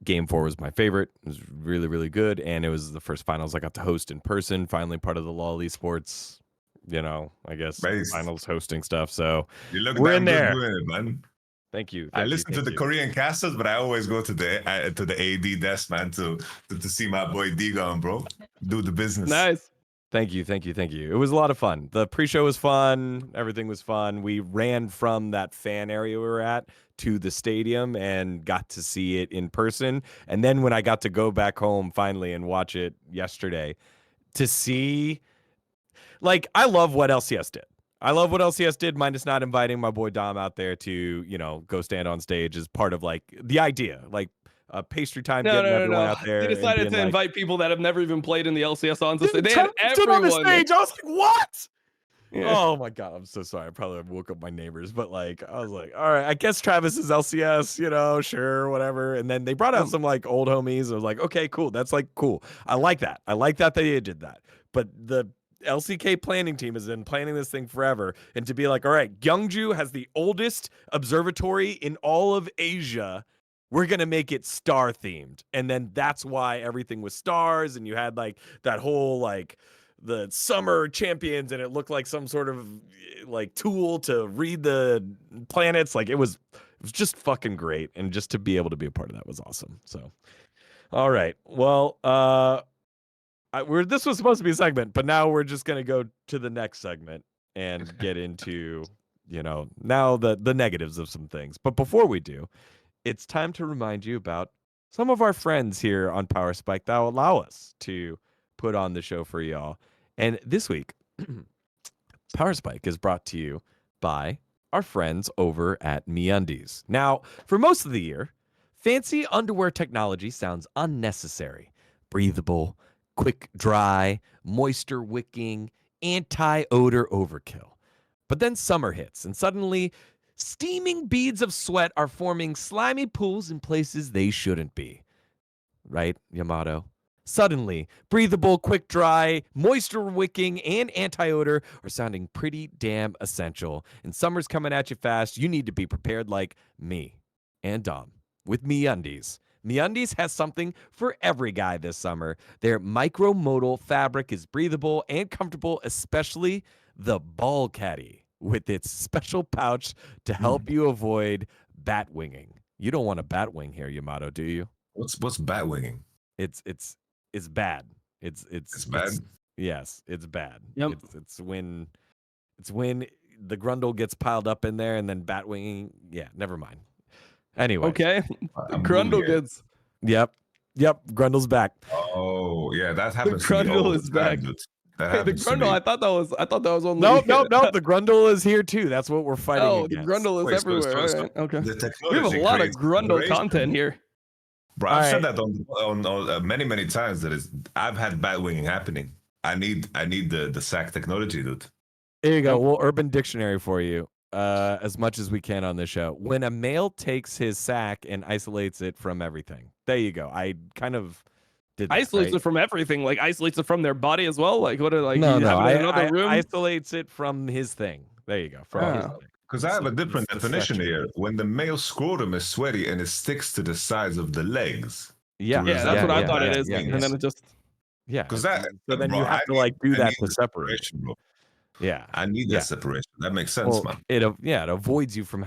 Game 4 was my favorite. It was really, really good. And it was the first finals I got to host in person. Finally part of the LOL Esports. You know, I guess finals hosting stuff. So we're in there, man. Thank you. I listen to the Korean casters, but I always go to the AD desk, man, to see my boy dGon, bro. Do the business. Nice. Thank you. It was a lot of fun. The pre-show was fun. Everything was fun. We ran from that fan area we were at to the stadium and got to see it in person. And then when I got to go back home finally and watch it yesterday, to see. Like, I love what LCS did. I love what LCS did, minus not inviting my boy Dom out there to, you know, go stand on stage as part of, like, the idea. Like, pastry time, getting everyone out there. They decided to invite people that have never even played in the LCS on stage. They had everyone on the stage. I was like, what? Yeah. Oh, my God. I'm so sorry. I probably woke up my neighbors. But, like, I was like, all right, I guess Travis is LCS, you know, sure, whatever. And then they brought out some, like, old homies. I was like, okay, cool. That's, like, cool. I like that. I like that they did that. But the LCK planning team has been planning this thing forever, and to be like, all right, Gyeongju has the oldest observatory in all of Asia. We're gonna make it star themed, and then that's why everything was stars, and you had like that whole like the summer champions, and it looked like some sort of like tool to read the planets. Like it was just fucking great, and just to be able to be a part of that was awesome. So, all right, well, this was supposed to be a segment, but now we're just gonna go to the next segment and get into now the negatives of some things. But before we do, it's time to remind you about some of our friends here on Power Spike that will allow us to put on the show for y'all. And this week, Power Spike is brought to you by our friends over at MeUndies. Now, for most of the year, fancy underwear technology sounds unnecessary. Breathable, quick dry, moisture wicking, anti-odor overkill. But then summer hits, and suddenly steaming beads of sweat are forming slimy pools in places they shouldn't be. Right, Yamato? Suddenly, breathable, quick dry, moisture wicking, and anti-odor are sounding pretty damn essential. And summer's coming at you fast. You need to be prepared like me and Dom with MeUndies. MeUndies has something for every guy this summer. Their micromodal fabric is breathable and comfortable, especially the ball caddy with its special pouch to help you avoid bat winging. You don't want a bat wing here, Yamato, do you? What's bat winging? It's bad. It's bad. Yes, it's bad. Yep. It's when the grundle gets piled up in there and then bat winging. Yeah, never mind. Anyway. Okay. I'm Grundle moving gets. Yep. Grundle's back. Oh yeah, that happens. To me Grundle all is the time, back. dude. That Hey, the happens to me. Grundle, I thought that was only. No. The grundle is here too. That's what we're fighting Oh, against. the Grundle is Wait, everywhere. All right. Okay. The We have a technology lot of creates Grundle separation. content here. Bro, I've said Alright. that on many times that I've had bat winging happening. I need the sack technology, dude. There you go. We'll Urban Dictionary for you as much as we can on this show. When a male takes his sack and isolates it from everything. There you go. I kind of did that, Isolates right? it from everything, like isolates it from their body as well. Like what? Like No, you have it in I another room. isolates it from his thing. There you go. From his Ah. thing. Because I have a So different it's the definition structure. here. When the male scrotum is sweaty and it sticks to the sides of the legs. Yeah, Yeah, that's what I thought it is. Yeah, And then it just. yeah. Because that, So then bro, you have to like do I that need to the separate it. separation, bro. Yeah. I need Yeah. that separation. That makes sense, Well, man. it avoids you from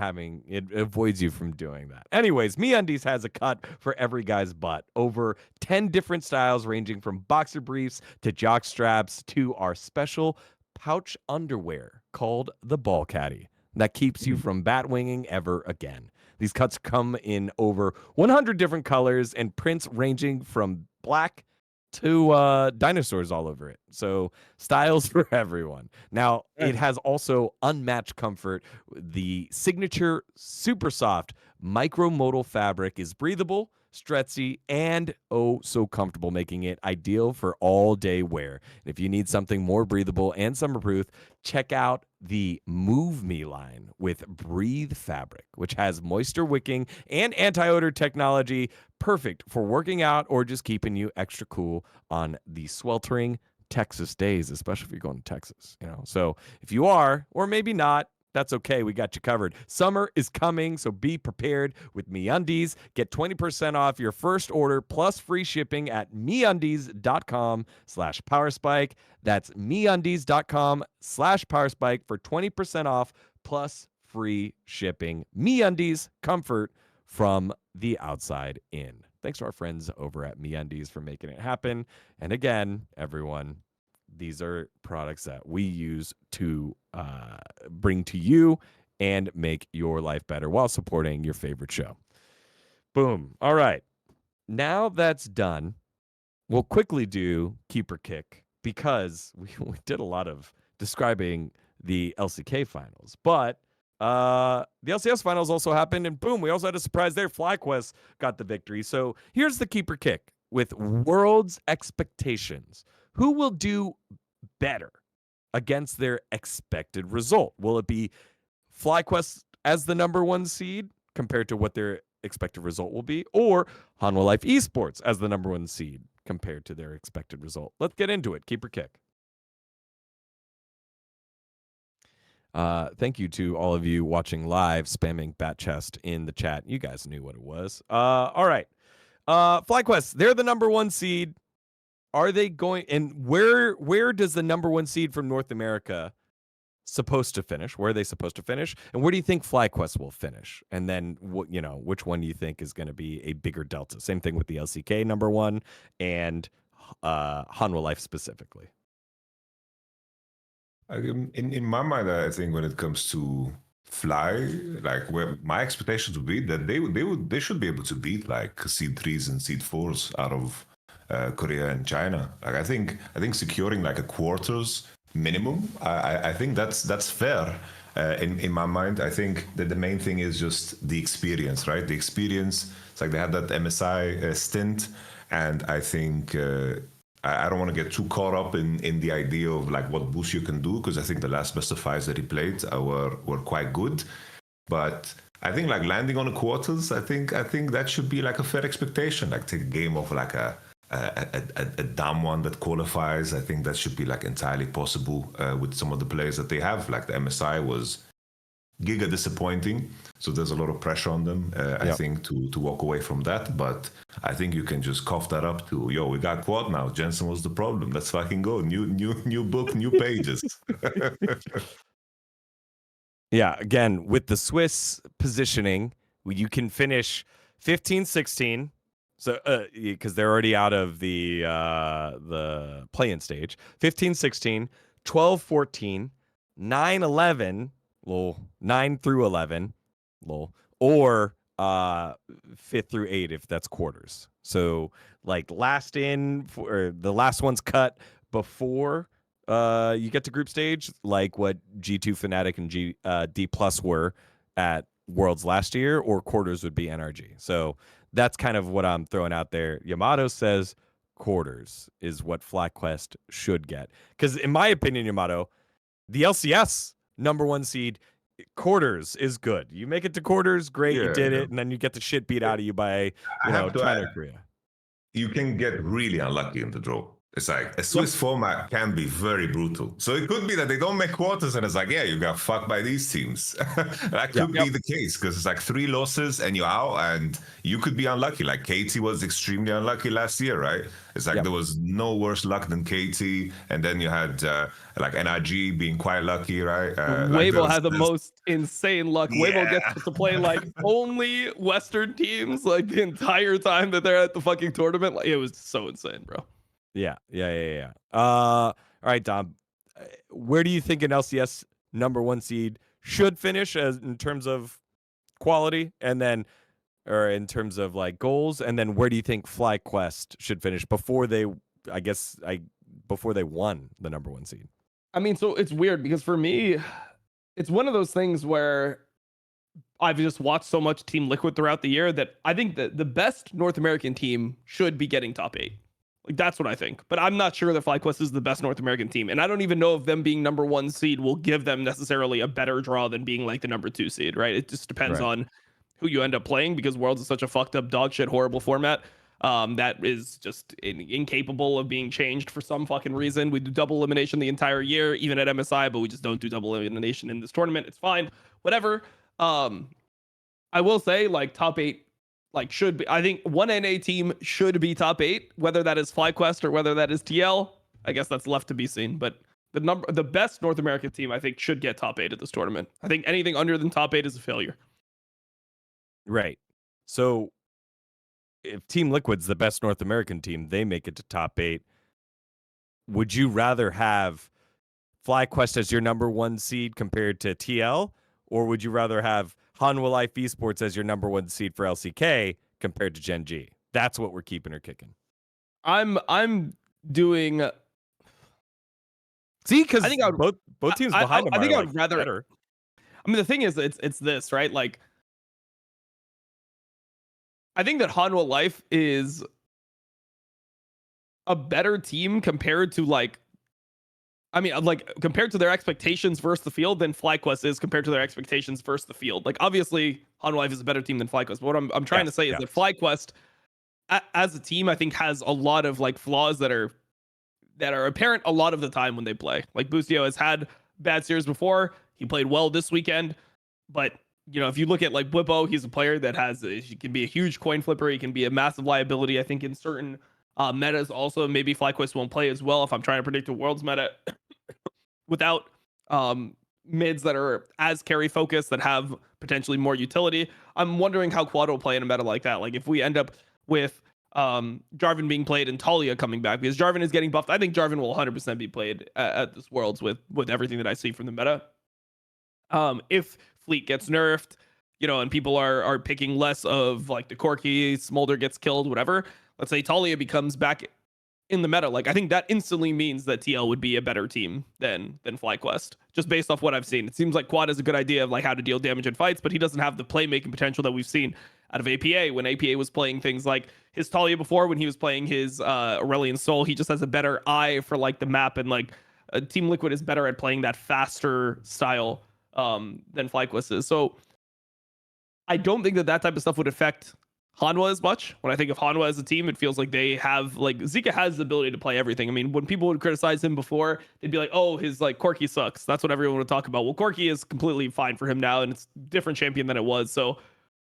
doing that. Anyways, MeUndies has a cut for every guy's butt. Over 10 different styles ranging from boxer briefs to jock straps to our special pouch underwear called the ball caddy that keeps you from bat winging ever again. These cuts come in over 100 different colors and prints ranging from black to dinosaurs all over it. So styles for everyone. Now, it has also unmatched comfort. The signature super soft micromodal fabric is breathable, stretchy, and oh so comfortable, making it ideal for all day wear. And if you need something more breathable and summer-proof, check out the Move Me line with Breathe Fabric, which has moisture wicking and anti-odor technology, perfect for working out or just keeping you extra cool on the sweltering Texas days, especially if you're going to Texas, So if you are, or maybe not, that's okay. We got you covered. Summer is coming, so be prepared with MeUndies. Get 20% off your first order plus free shipping at MeUndies.com/PowerSpike. That's MeUndies.com/PowerSpike for 20% off plus free shipping. MeUndies, comfort from the outside in. Thanks to our friends over at MeUndies for making it happen. And again, everyone, these are products that we use to bring to you and make your life better while supporting your favorite show. Boom. All right. Now that's done, we'll quickly do Keeper Kick because we did a lot of describing the LCK finals. But the LCS finals also happened, and boom, we also had a surprise there. FlyQuest got the victory. So here's the Keeper Kick with World's expectations. Who will do better against their expected result? Will it be FlyQuest as the number 1 seed compared to what their expected result will be, or Hanwha Life Esports as the number 1 seed compared to their expected result? Let's get into it. Keeper Kick. Thank you to all of you watching live, spamming Bat Chest in the chat. You guys knew what it was. All right. FlyQuest, they're the number 1 seed. are they going, and where does the number one seed from North America supposed to finish? Where are they supposed to finish? And where do you think FlyQuest will finish? And then what, which one do you think is going to be a bigger delta? Same thing with the LCK number one and Hanwha Life specifically. In my mind, I think when it comes to Fly, like where my expectations would be that they should be able to beat like seed 3s and seed 4s out of Korea and China. Like I think securing like a quarters minimum, I think that's fair. In my mind, I think that the main thing is just the experience, right? The experience. It's like they had that MSI stint, and I think I don't want to get too caught up in the idea of like what Busio can do, because I think the last best of fives that he played were quite good. But I think like landing on the quarters, I think that should be like a fair expectation. Like take a game of like a dumb one that qualifies. I think that should be like entirely possible with some of the players that they have. Like the MSI was giga disappointing, so there's a lot of pressure on them. I think to walk away from that, but I think you can just cough that up to we got quad now. Jensen was the problem. Let's fucking go. New book, new pages. Yeah, again with the Swiss positioning, you can finish 15-16. So, because they're already out of the play-in stage, 15-16, 12-14, 9-11, lol, 9 through 11, lol, or 5th through 8 if that's quarters. So, like last in, or the last one's cut before you get to group stage, like what G2 Fnatic and D Plus were at Worlds last year, or quarters would be NRG. So that's kind of what I'm throwing out there. Yamato says quarters is what FlyQuest should get. Because in my opinion, Yamato, the LCS number one seed, quarters is good. You make it to quarters, great, you did it, and then you get the shit beat out of you by, China or Korea. You can get really unlucky in the draw. It's like a Swiss format can be very brutal. So it could be that they don't make quarters and it's like, you got fucked by these teams. That could be the case, because it's like 3 losses and you're out, and you could be unlucky. Like KT was extremely unlucky last year, right? It's like there was no worse luck than KT, and then you had like NRG being quite lucky, right? Weibo had the most insane luck. Weibo gets to play like only Western teams like the entire time that they're at the fucking tournament. Like, it was so insane, bro. Yeah. All right, Dom. Where do you think an LCS number one seed should finish in terms of quality, and then, or in terms of like goals, and then where do you think FlyQuest should finish before they, before they won the number one seed? I mean, so it's weird because for me, it's one of those things where I've just watched so much Team Liquid throughout the year that I think that the best North American team should be getting top 8. Like, that's what I think. But I'm not sure that FlyQuest is the best North American team. And I don't even know if them being number one seed will give them necessarily a better draw than being like the number 2 seed, right? It just depends on who you end up playing, because Worlds is such a fucked up dog shit horrible format that is just incapable of being changed for some fucking reason. We do double elimination the entire year, even at MSI, but we just don't do double elimination in this tournament. It's fine. Whatever. I will say, like, top 8 like should be, I think one NA team should be top 8, whether that is FlyQuest or whether that is TL. I guess that's left to be seen, but the best North American team I think should get top 8 at this tournament. I think anything under than top 8 is a failure. Right. So if Team Liquid's the best North American team, they make it to top 8. Would you rather have FlyQuest as your number one seed compared to TL, or would you rather have Hanwha Life Esports as your number one seed for LCK compared to GenG? That's what we're keeping or kicking. I'm doing. See, because I think both teams behind them I think are I would rather. Better. I mean, the thing is, it's this, right? Like, I think that Hanwha Life is a better team compared to compared to their expectations versus the field than FlyQuest is compared to their expectations versus the field. Like, obviously, Hanwha Life is a better team than FlyQuest. But what I'm trying to say is that FlyQuest, as a team, I think has a lot of like flaws that are apparent a lot of the time when they play. Like, Busio has had bad series before. He played well this weekend, but if you look at like Whippo, he's a player that he can be a huge coin flipper. He can be a massive liability, I think, in certain Metas also, maybe FlyQuest won't play as well if I'm trying to predict a world's meta without mids that are as carry focused that have potentially more utility. I'm wondering how Quad will play in a meta like that. Like if we end up with Jarvan being played and Talia coming back, because Jarvan is getting buffed. I think Jarvan will 100% be played at this Worlds with everything that I see from the meta. If Fleet gets nerfed, and people are picking less of like the Corki, Smolder gets killed, whatever. Let's say Talia becomes back in the meta. Like I think that instantly means that TL would be a better team than FlyQuest, just based off what I've seen. It seems like Quad has a good idea of like how to deal damage in fights, but he doesn't have the playmaking potential that we've seen out of APA. When APA was playing things like his Talia before, when he was playing his Aurelion Soul, he just has a better eye for like the map, and like Team Liquid is better at playing that faster style than FlyQuest is. So I don't think that type of stuff would affect Hanwha as much. When I think of Hanwha as a team, it feels like they have like Zika has the ability to play everything. I mean, when people would criticize him before, they'd be like, "Oh, his like Corki sucks." That's what everyone would talk about. Well, Corki is completely fine for him now, and it's a different champion than it was. So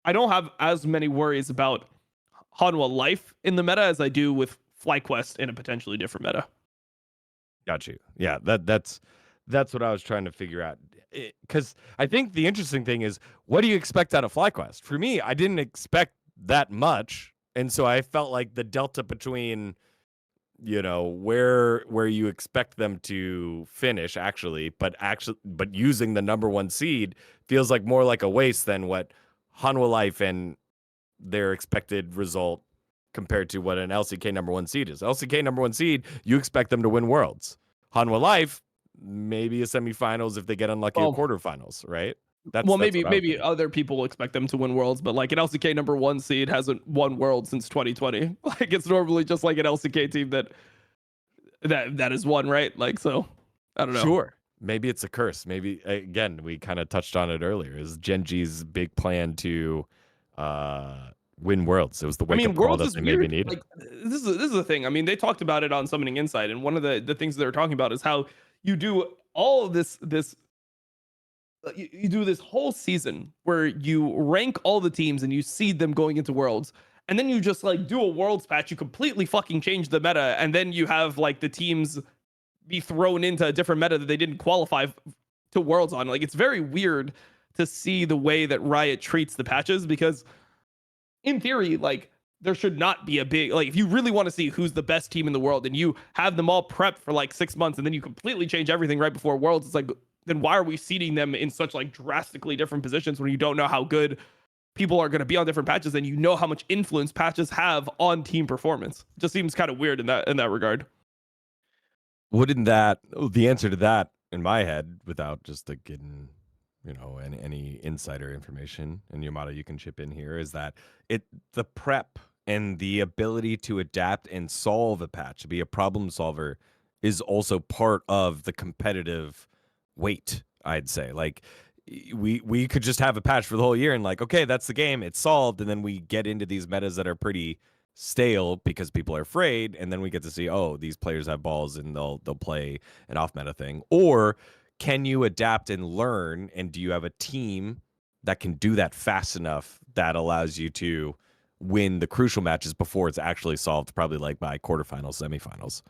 I don't have as many worries about Hanwha life in the meta as I do with FlyQuest in a potentially different meta. Got you. Yeah, that's what I was trying to figure out. Because I think the interesting thing is, what do you expect out of FlyQuest? For me, I didn't expect that much, and so I felt like the delta between where you expect them to finish but using the number 1 seed feels like more like a waste than what Hanwha Life and their expected result compared to what an LCK number 1 seed is. LCK number 1 seed, you expect them to win Worlds. Hanwha Life, maybe a semifinals if they get unlucky, or quarterfinals, right? Maybe other people will expect them to win Worlds, but like an LCK number 1 seed hasn't won Worlds since 2020. Like it's normally just like an LCK team that is won, right? Like, so I don't know. Sure. Maybe it's a curse. Maybe, again, we kind of touched on it earlier, is GenG's big plan to win Worlds. It was the wake-up call that they maybe needed. Like, this is the thing. I mean, they talked about it on Summoning Insight, and one of the things they were talking about is how you do all of this you do this whole season where you rank all the teams and you seed them going into Worlds, and then you just like do a Worlds patch, you completely fucking change the meta, and then you have like the teams be thrown into a different meta that they didn't qualify to Worlds on. Like it's very weird to see the way that Riot treats the patches, because in theory, like there should not be a big, like if you really want to see who's the best team in the world and you have them all prepped for like 6 months and then you completely change everything right before Worlds, it's like, then why are we seeding them in such like drastically different positions when you don't know how good people are going to be on different patches, and you know how much influence patches have on team performance? It just seems kind of weird in that regard. Wouldn't the answer to that in my head, without just like getting any insider information, and Yamato, you can chip in here, is that the prep and the ability to adapt and solve a patch, to be a problem solver, is also part of the competitive weight, I'd say. Like we could just have a patch for the whole year and like, okay, that's the game, it's solved, and then we get into these metas that are pretty stale because people are afraid, and then we get to see, oh, these players have balls and they'll play an off meta thing. Or can you adapt and learn, and do you have a team that can do that fast enough that allows you to win the crucial matches before it's actually solved, probably like by quarterfinals, semifinals?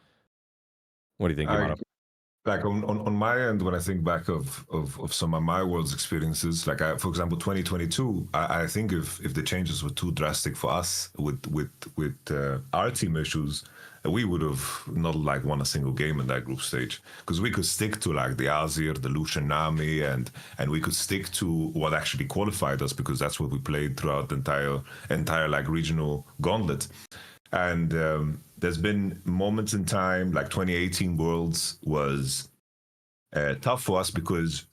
What do you think, Yamato? Like on my end, when I think back of some of my World's experiences, like for example, 2022, I think if the changes were too drastic for us with our team issues, we would have not like won a single game in that group stage, because we could stick to like the Azir, the Lucian Nami, and we could stick to what actually qualified us, because that's what we played throughout the entire like regional gauntlet. And there's been moments in time, like 2018 Worlds was tough for us, because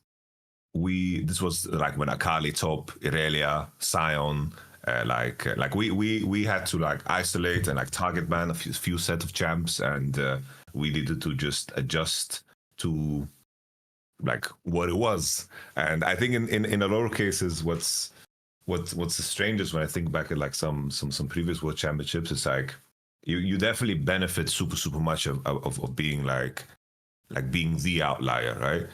this was like when Akali top, Irelia, Sion, we had to like isolate and like target ban a few set of champs, and we needed to just adjust to like what it was. And I think in a lot of cases, what's the strangest when I think back at like some previous World Championships, it's like you definitely benefit super much of being like being the outlier, right?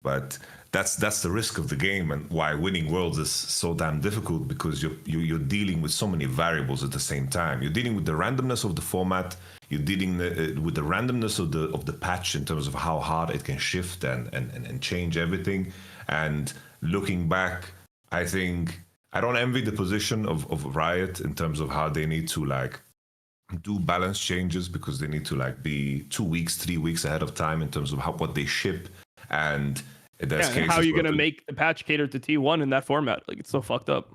But that's the risk of the game, and why winning worlds is so damn difficult, because you're dealing with so many variables at the same time. You're dealing with the randomness of the format. You're dealing with the randomness of the patch in terms of how hard it can shift and change everything. And looking back, I think I don't envy the position of Riot in terms of how they need to like do balance changes, because they need to like be 2 weeks, 3 weeks ahead of time in terms of what they ship. And there's and cases how are you where going to make the patch cater to T1 in that format? Like, it's so fucked up.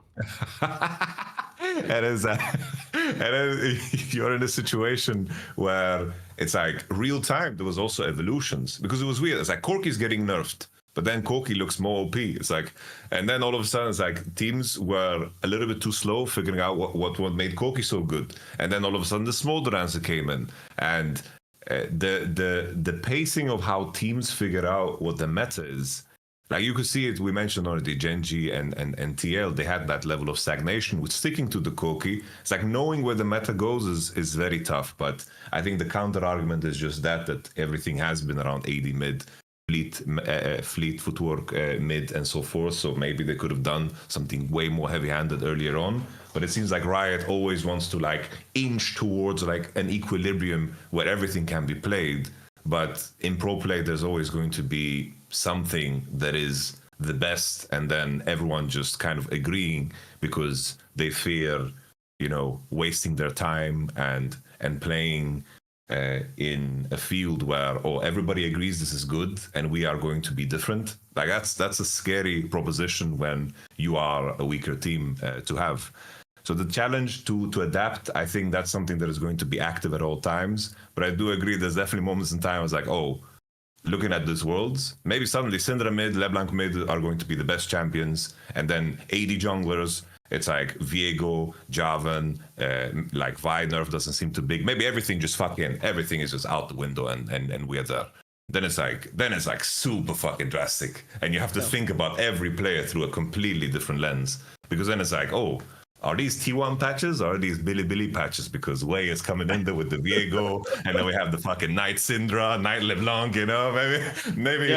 and then you're in a situation where it's like real time. There was also evolutions, because it was weird. It's like Corki's getting nerfed, but then Corki looks more OP. It's like, and then all of a sudden it's like teams were a little bit too slow figuring out what made Corki so good. And then all of a sudden the Smolder answer came in, and the pacing of how teams figure out what the meta is, like you could see it. We mentioned already GenG and TL. They had that level of stagnation with sticking to the Corki. It's like knowing where the meta goes is very tough. But I think the counter argument is just that everything has been around AD mid, fleet footwork mid, and so forth. So maybe they could have done something way more heavy-handed earlier on. But it seems like Riot always wants to like inch towards like an equilibrium where everything can be played. But in pro play, there's always going to be something that is the best, and then everyone just kind of agreeing because they fear, wasting their time and playing in a field where everybody agrees this is good and we are going to be different. Like that's a scary proposition when you are a weaker team to have. So the challenge to adapt, I think that's something that is going to be active at all times. But I do agree there's definitely moments in time I was like, looking at these worlds, maybe suddenly Syndra mid, LeBlanc mid are going to be the best champions. And then AD junglers, it's like Viego, Javan, like Vi nerf doesn't seem too big. Maybe everything is just out the window and we're there. Then it's like super fucking drastic. And you have to think about every player through a completely different lens. Because then it's like, are these T1 patches or are these Billy patches? Because Wei is coming in there with the Viego, and then we have the fucking Knight Syndra, Knight LeBlanc, maybe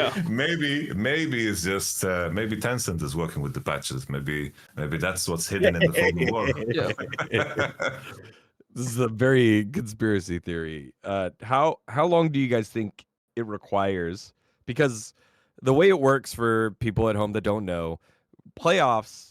it's just maybe Tencent is working with the patches. Maybe that's what's hidden in the forbidden war. This is a very conspiracy theory. How long do you guys think it requires? Because the way it works for people at home that don't know, playoffs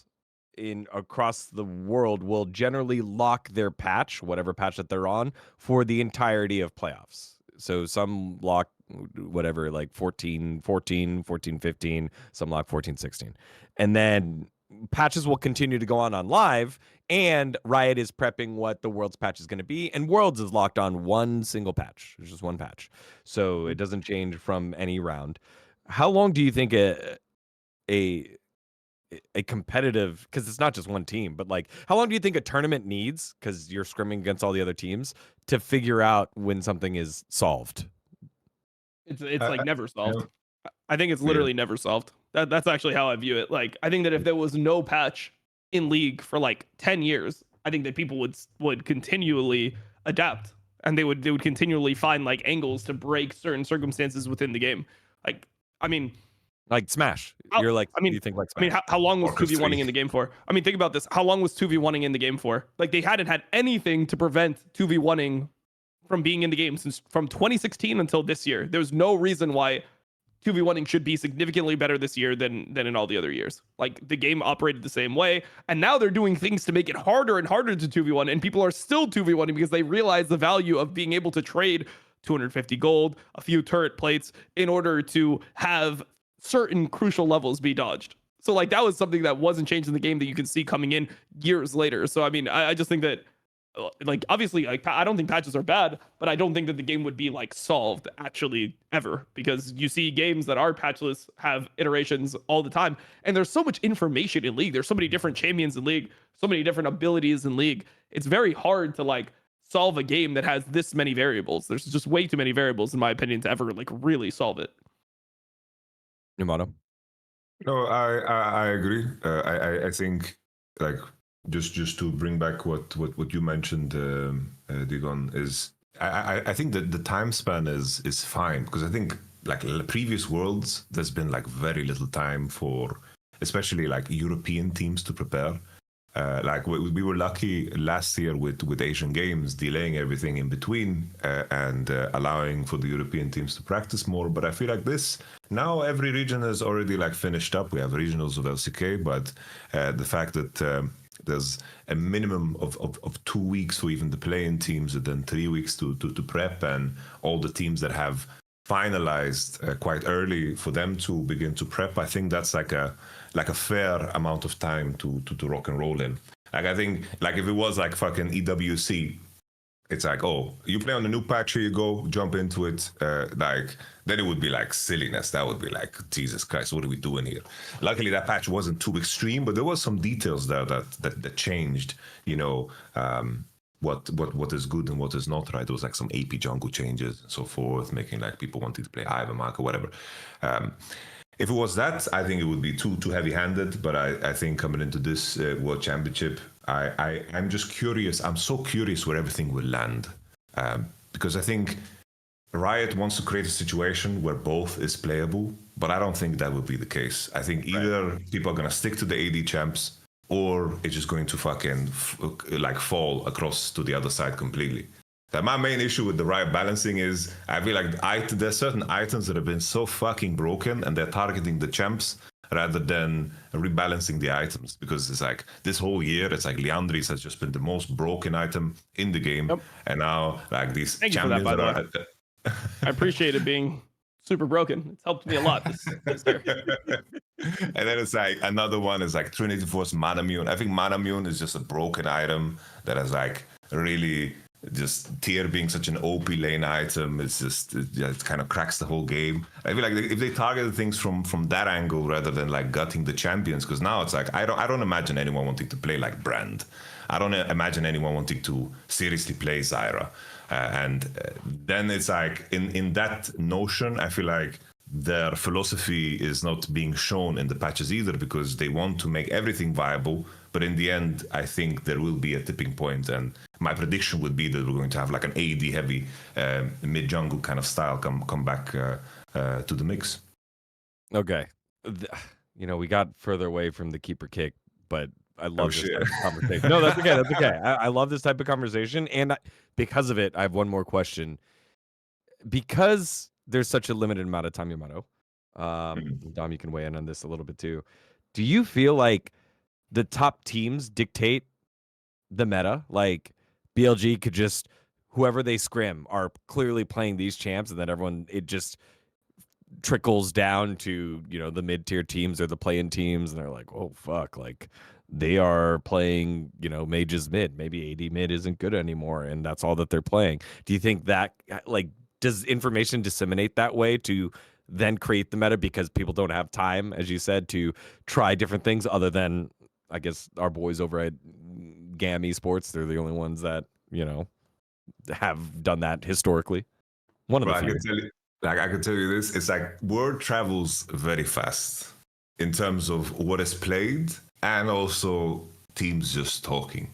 across the world will generally lock their patch, whatever patch that they're on, for the entirety of playoffs. So some lock whatever, like 14, 15, some lock 14, 16. And then patches will continue to go on live, and Riot is prepping what the Worlds patch is going to be, and Worlds is locked on one single patch. There's just one patch. So it doesn't change from any round. How long do you think a competitive, because it's not just one team, but like how long do you think a tournament needs, because you're scrimming against all the other teams, to figure out when something is solved? It's like never solved. I think it's literally never solved. That's actually how I view it. Like, I think that if there was no patch in League for like 10 years, I think that people would continually adapt, and they would continually find like angles to break certain circumstances within the game. Like, I mean, like Smash. You're like, you think like Smash. How long was 2v1ing in the game for? I mean, think about this. How long was 2v1ing in the game for? Like, they hadn't had anything to prevent 2v1ing from being in the game from 2016 until this year. There's no reason why 2v1ing should be significantly better this year than in all the other years. Like, the game operated the same way, and now they're doing things to make it harder and harder to 2v1, and people are still 2v1ing because they realize the value of being able to trade 250 gold, a few turret plates, in order to have certain crucial levels be dodged. So like, that was something that wasn't changed in the game that you can see coming in years later. So I mean, I just think that like, obviously, like, I don't think patches are bad, but I don't think that the game would be like solved actually ever, because you see games that are patchless have iterations all the time, and there's so much information in League. There's so many different champions in League, so many different abilities in League. It's very hard to like solve a game that has this many variables. There's just way too many variables, in my opinion, to ever like really solve it. Yamato? No, I agree. I think like just to bring back what you mentioned, dGon, is I think that the time span is fine, because I think like previous worlds, there's been like very little time for, especially like European teams to prepare. Like we were lucky last year with Asian Games delaying everything in between and allowing for the European teams to practice more. But I feel like this now every region has already like finished up. We have regionals of LCK, but the fact that there's a minimum of 2 weeks for even the play-in teams, and then 3 weeks to prep, and all the teams that have finalized quite early for them to begin to prep. I think that's like a fair amount of time to rock and roll in. Like I think like if it was like fucking EWC, it's like, oh, you play on the new patch, here you go, jump into it. Like then it would be like silliness. That would be like, Jesus Christ, what are we doing here? Luckily that patch wasn't too extreme, but there was some details there that changed, you know, what is good and what is not, right? There was like some AP jungle changes and so forth, making like people wanting to play Ivan Mark or whatever. If it was that, I think it would be too heavy-handed. But I think coming into this World Championship, I'm just curious. I'm so curious where everything will land, because I think Riot wants to create a situation where both is playable, but I don't think that will be the case. I think either people are gonna stick to the AD champs, or it's just going to fucking like fall across to the other side completely. That my main issue with the Riot balancing is I feel like there's certain items that have been so fucking broken, and they're targeting the champs rather than rebalancing the items, because it's like this whole year it's like Liandry's has just been the most broken item in the game. Yep. And now like these champions that are I appreciate it being super broken. It's helped me a lot this year. And then it's like another one is like Trinity Force Manamune. I think Manamune is just a broken item that has like really just tier being such an OP lane item. It's just it kind of cracks the whole game. I feel like if they targeted things from that angle rather than like gutting the champions, because now it's like I don't imagine anyone wanting to play like Brand. I don't imagine anyone wanting to seriously play Zyra. And then it's like in that notion, I feel like their philosophy is not being shown in the patches either, because they want to make everything viable. But in the end, I think there will be a tipping point, and my prediction would be that we're going to have like an AD heavy mid jungle kind of style come back to the mix. Okay, you know, we got further away from the keeper kick, but I love this type of conversation. No, that's okay. That's okay. I love this type of conversation, and because of it, I have one more question. Because there's such a limited amount of time, Yamato. Dom, you can weigh in on this a little bit too. Do you feel like the top teams dictate the meta? Like BLG could just, whoever they scrim are clearly playing these champs, and then it just trickles down to, you know, the mid-tier teams or the play-in teams, and they're like, oh fuck, like they are playing, you know, mages mid. Maybe AD mid isn't good anymore, and that's all that they're playing. Do you think that, like, does information disseminate that way to then create the meta, because people don't have time, as you said, to try different things other than, I guess, our boys over at GAM Esports? They're the only ones that, you know, have done that historically. One of the few. I can tell you this, it's like word travels very fast in terms of what is played, and also teams just talking.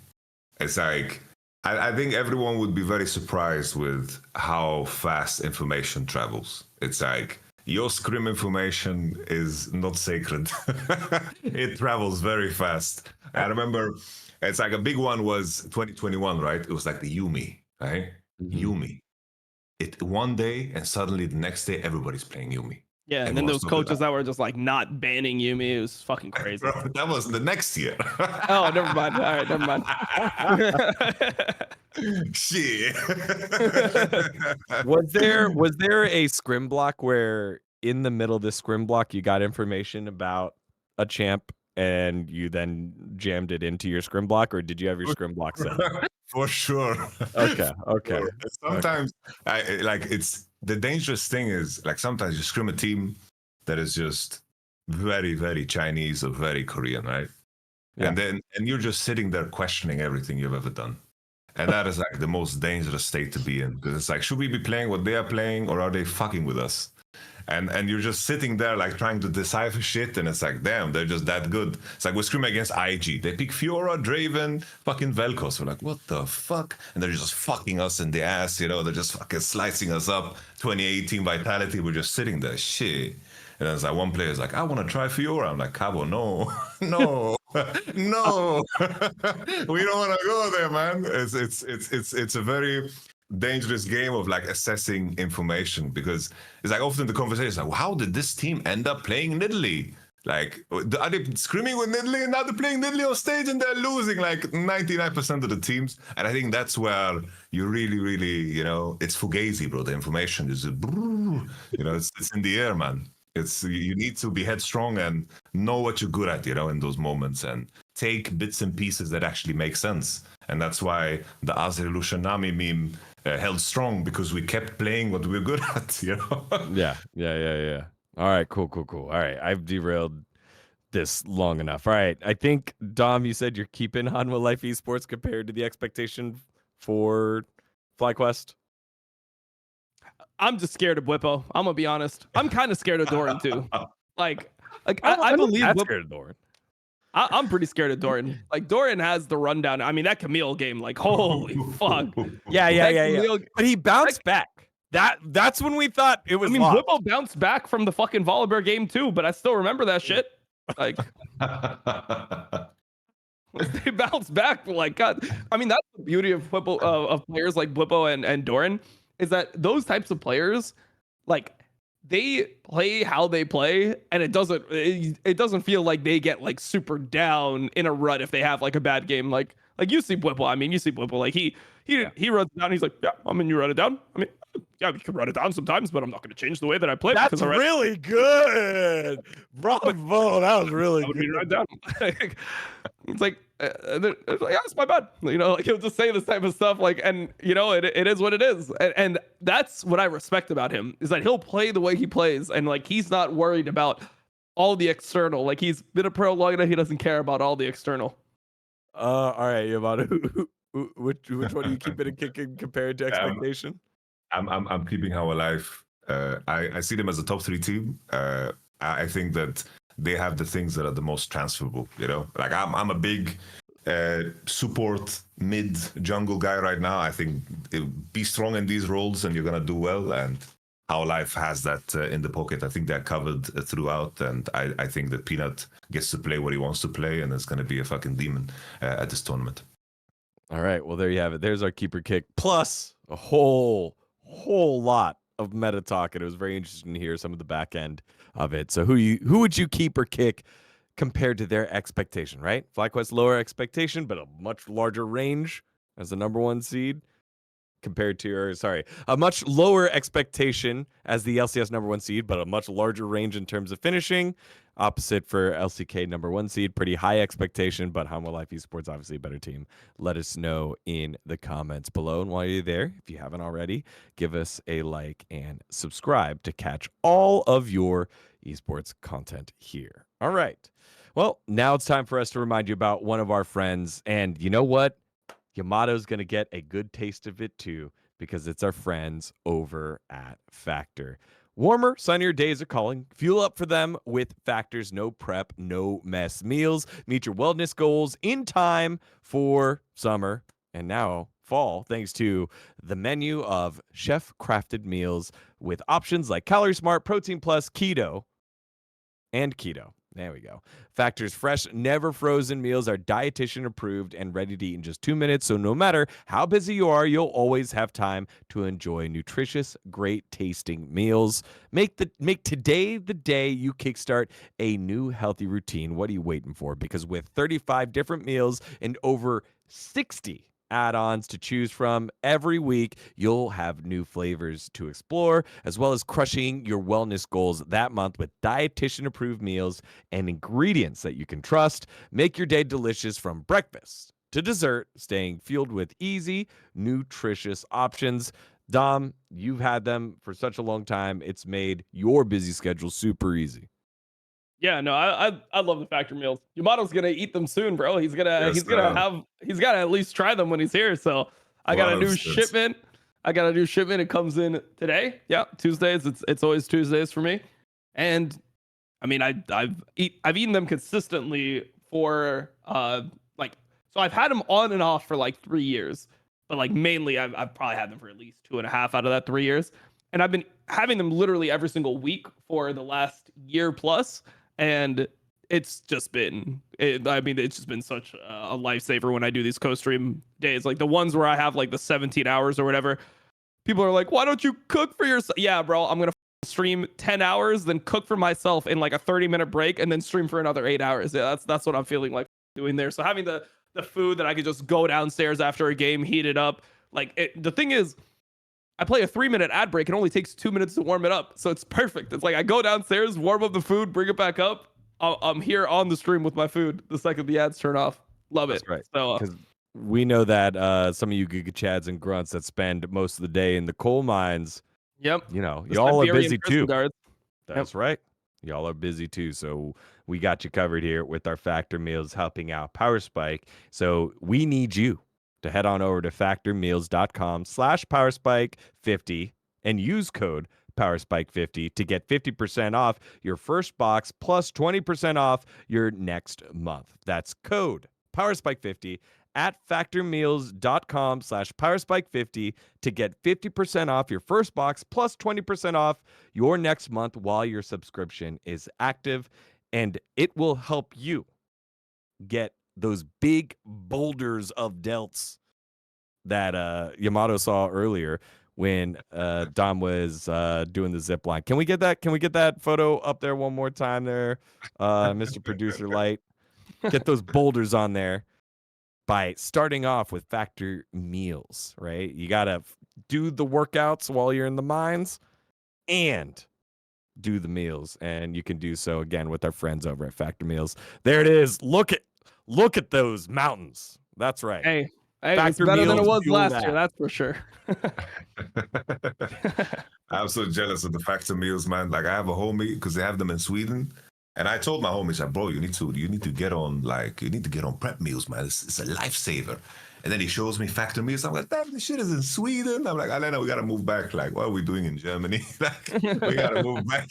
It's like, I think everyone would be very surprised with how fast information travels. It's like, your scrim information is not sacred. It travels very fast. I remember, it's like a big one was 2021, right? It was like the Yuumi, right? Mm-hmm. Yuumi. It one day, and suddenly the next day, everybody's playing Yuumi. Yeah, and then those coaches that were just like not banning Yuumi, it was fucking crazy. Bro, that was the next year. Oh, never mind. All right, never mind. Shit. Was there a scrim block where in the middle of the scrim block you got information about a champ and you then jammed it into your scrim block, or did you have your scrim block set? For sure. Okay. Sometimes it's the dangerous thing is like sometimes you scrim a team that is just very, very Chinese or very Korean, right? Yeah. And you're just sitting there questioning everything you've ever done. And that is like the most dangerous state to be in, because it's like, should we be playing what they are playing, or are they fucking with us? and you're just sitting there like trying to decipher shit, and it's like, damn, they're just that good. It's like we're screaming against IG. They pick Fiora, Draven, fucking Vel'Koz. We're like, what the fuck? And they're just fucking us in the ass, you know? They're just fucking slicing us up. 2018 Vitality, we're just sitting there, shit. And then it's like one player's like, I want to try Fiora. I'm like, Cabo, no, no, no. We don't want to go there, man. It's a very dangerous game of like assessing information, because it's like often the conversation is like, well, how did this team end up playing Nidalee? Like, are they screaming with Nidalee and now they're playing Nidalee on stage and they're losing like 99% of the teams? And I think that's where you really, really, you know, it's fugazi, bro. The information is, you know, it's in the air, man. It's, you need to be headstrong and know what you're good at, you know, in those moments, and take bits and pieces that actually make sense. And that's why the Azri Lushanami meme held strong, because we kept playing what we were good at, you know? Yeah. All right, cool. All right, I've derailed this long enough. All right, I think, Dom, you said you're keeping Hanwha Life Esports compared to the expectation for FlyQuest? I'm just scared of Whippo. I'm gonna be honest. I'm kind of scared of Doran too. Like I'm I believe not scared of Doran. I'm pretty scared of Doran. Like, Doran has the rundown. I mean, that Camille game, like, holy fuck. Yeah. But he bounced back. That's when we thought it was. I mean, locked. Whippo bounced back from the fucking Volibear game too, but I still remember that shit. Like, they bounced back. Like, God. I mean, that's the beauty of Whippo, of players like Whippo and Doran, is that those types of players, like, they play how they play, and it doesn't feel like they get like super down in a rut if they have like a bad game. Like you see Whipple. I mean, you see Whipple. Like he runs down. He's like, yeah, I mean, you run it down. I mean, yeah, you can run it down sometimes, but I'm not going to change the way that I play. That's really good. Bravo, that was really good. Run down. It's like, yeah, it's my bad. You know, like, he'll just say this type of stuff. Like, and you know, it is what it is. And that's what I respect about him, is that he'll play the way he plays, and like, he's not worried about all the external. Like, he's been a pro long enough, he doesn't care about all the external. All right, Yamato. Which one are you keeping and kicking compared to expectation? I'm keeping Hanwha Life. I see them as a top 3 team. I think that they have the things that are the most transferable, you know? Like, I'm a big support mid jungle guy right now. I think be strong in these roles and you're gonna do well, and Hanwha Life has that in the pocket. I think they're covered throughout, and I think that Peanut gets to play what he wants to play, and it's gonna be a fucking demon at this tournament. All right, well, there you have it. There's our keeper kick, plus a whole lot of meta talk, and it was very interesting to hear some of the back end of it. So who would you keep or kick compared to their expectation, right? FlyQuest lower expectation, but a much larger range as the #1 seed compared to a much lower expectation as the LCS #1 seed, but a much larger range in terms of finishing. Opposite for LCK #1 seed, pretty high expectation, but Hanwha Life Esports obviously a better team. Let us know in the comments below. And while you're there, if you haven't already, give us a like and subscribe to catch all of your esports content here. All right. Well, now it's time for us to remind you about one of our friends. And you know what? Yamato's going to get a good taste of it too, because it's our friends over at Factor. Warmer, sunnier days are calling. Fuel up for them with Factor's no prep, no mess meals. Meet your wellness goals in time for summer and now fall, thanks to the menu of chef-crafted meals with options like Calorie Smart, Protein Plus, Keto, and Keto. There we go. Factor's fresh, never frozen meals are dietitian approved and ready to eat in just 2 minutes. So no matter how busy you are, you'll always have time to enjoy nutritious, great tasting meals. Make today the day you kickstart a new healthy routine. What are you waiting for? Because with 35 different meals and over 60 add-ons to choose from every week, you'll have new flavors to explore, as well as crushing your wellness goals that month with dietitian approved meals and ingredients that you can trust. Make your day delicious from breakfast to dessert, staying fueled with easy, nutritious options. Dom, you've had them for such a long time. It's made your busy schedule super easy. Yeah, no, I love the Factor meals. Yamato's gonna eat them soon, bro. He's gonna at least try them when he's here. So I got a new shipment. I got a new shipment. It comes in today. Yeah, Tuesdays. It's always Tuesdays for me. And I mean, I've eaten them consistently for like, so I've had them on and off for like 3 years, but like mainly I've probably had them for at least 2.5 out of that 3 years, and I've been having them literally every single week for the last year plus, and it's just been it's just been such a lifesaver when I do these co-stream days, like the ones where I have like the 17 hours or whatever. People are like, why don't you cook for yourself? Yeah, bro, I'm gonna stream 10 hours, then cook for myself in like a 30-minute break, and then stream for another 8 hours. Yeah, that's what I'm feeling like doing there. So having the food that I could just go downstairs after a game, heat it up. Like the thing is, I play a 3-minute ad break. It only takes 2 minutes to warm it up. So it's perfect. It's like I go downstairs, warm up the food, bring it back up. I'm here on the stream with my food the second the ads turn off. Love it. That's right. So Because we know that some of you Giga Chads and Grunts that spend most of the day in the coal mines, yep. you know, The y'all are Siberian busy prison too. guards. That's right. Y'all are busy too. So we got you covered here with our Factor Meals helping out Power Spike. So we need you to head on over to factormeals.com/PowerSpike50 and use code PowerSpike50 to get 50% off your first box plus 20% off your next month. That's code PowerSpike50 at factormeals.com/PowerSpike50 to get 50% off your first box plus 20% off your next month while your subscription is active. And it will help you get those big boulders of delts that Yamato saw earlier when Dom was doing the zip line. Can we get that? Can we get that photo up there one more time there, Mr. Producer Light? Get those boulders on there by starting off with Factor Meals, right? You got to do the workouts while you're in the mines and do the meals, and you can do so again with our friends over at Factor Meals. There it is. Look at those mountains. That's right. Hey, it's Factor better than it Meals was fuel last that. year. That's for sure. I'm so jealous of the Factor meals, man. Like I have a homie because they have them in Sweden, and I told my homies, like, bro, you need to get on prep meals, man. It's a lifesaver. And then he shows me Factor meals. I'm like, damn, this shit is in Sweden. I'm like, Alena, we gotta move back. Like, what are we doing in Germany? Like, we gotta move back.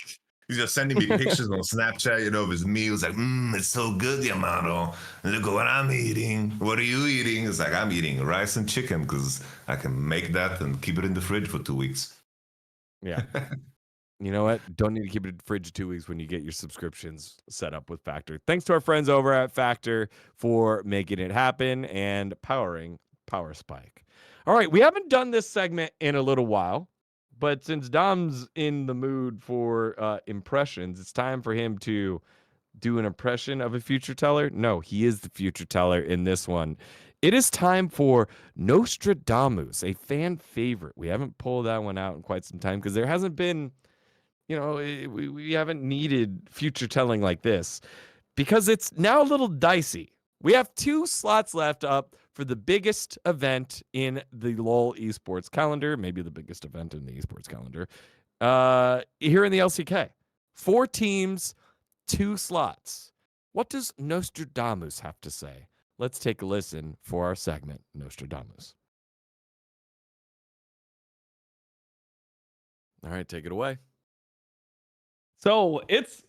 He's just sending me pictures on Snapchat, of his meals. Like, it's so good, Yamato. Look at what I'm eating. What are you eating? It's like, I'm eating rice and chicken because I can make that and keep it in the fridge for 2 weeks. Yeah. You know what? Don't need to keep it in the fridge 2 weeks when you get your subscriptions set up with Factor. Thanks to our friends over at Factor for making it happen and powering Power Spike. All right, we haven't done this segment in a little while, but since Dom's in the mood for impressions, it's time for him to do an impression of a future teller. No, he is the future teller in this one. It is time for nostraDOMus, a fan favorite. We haven't pulled that one out in quite some time because there hasn't been, we haven't needed future telling like this because it's now a little dicey. We have 2 slots left up for the biggest event in the LoL esports calendar, maybe the biggest event in the esports calendar, here in the LCK. 4 teams, 2 slots. What does nostraDOMus have to say? Let's take a listen for our segment, nostraDOMus. All right, take it away. So it's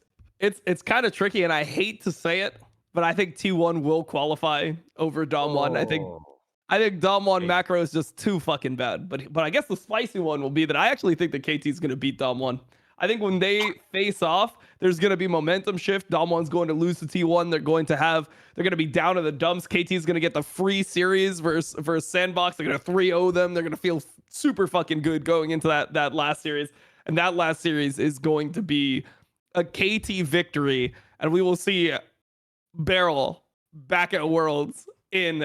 kind of tricky, and I hate to say it, but I think T1 will qualify over Dom1. I think Dom1 macro is just too fucking bad. But I guess the spicy one will be that I actually think that KT is going to beat Dom1. I think when they face off, there's going to be momentum shift. Dom1's going to lose to T1. They're going to be down in the dumps. KT is going to get the free series versus Sandbox. They're going to 3-0 them. They're going to feel super fucking good going into that last series. And that last series is going to be a KT victory. And we will see Barrel back at Worlds in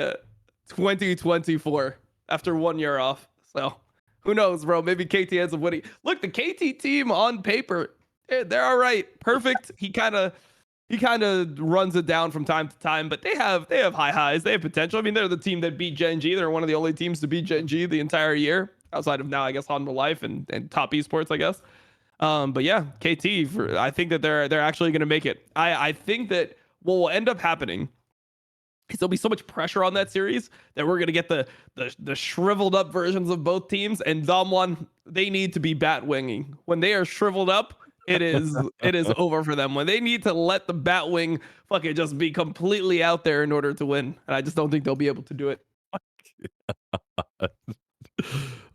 2024 after 1 year off. So who knows, bro? Maybe KT ends up winning. Look, the KT team on paper, they're all right. Perfect. He kind of runs it down from time to time, but they have high highs. They have potential. I mean, they're the team that beat GenG. They're one of the only teams to beat GenG the entire year, outside of now, I guess, Hanwha Life and top esports, I guess. But yeah, KT, I think that they're actually going to make it. I think that what will end up happening because there'll be so much pressure on that series that we're gonna get the shriveled up versions of both teams. And Damwon, they need to be bat winging. When they are shriveled up, it is over for them. When they need to let the bat wing fucking just be completely out there in order to win, and I just don't think they'll be able to do it.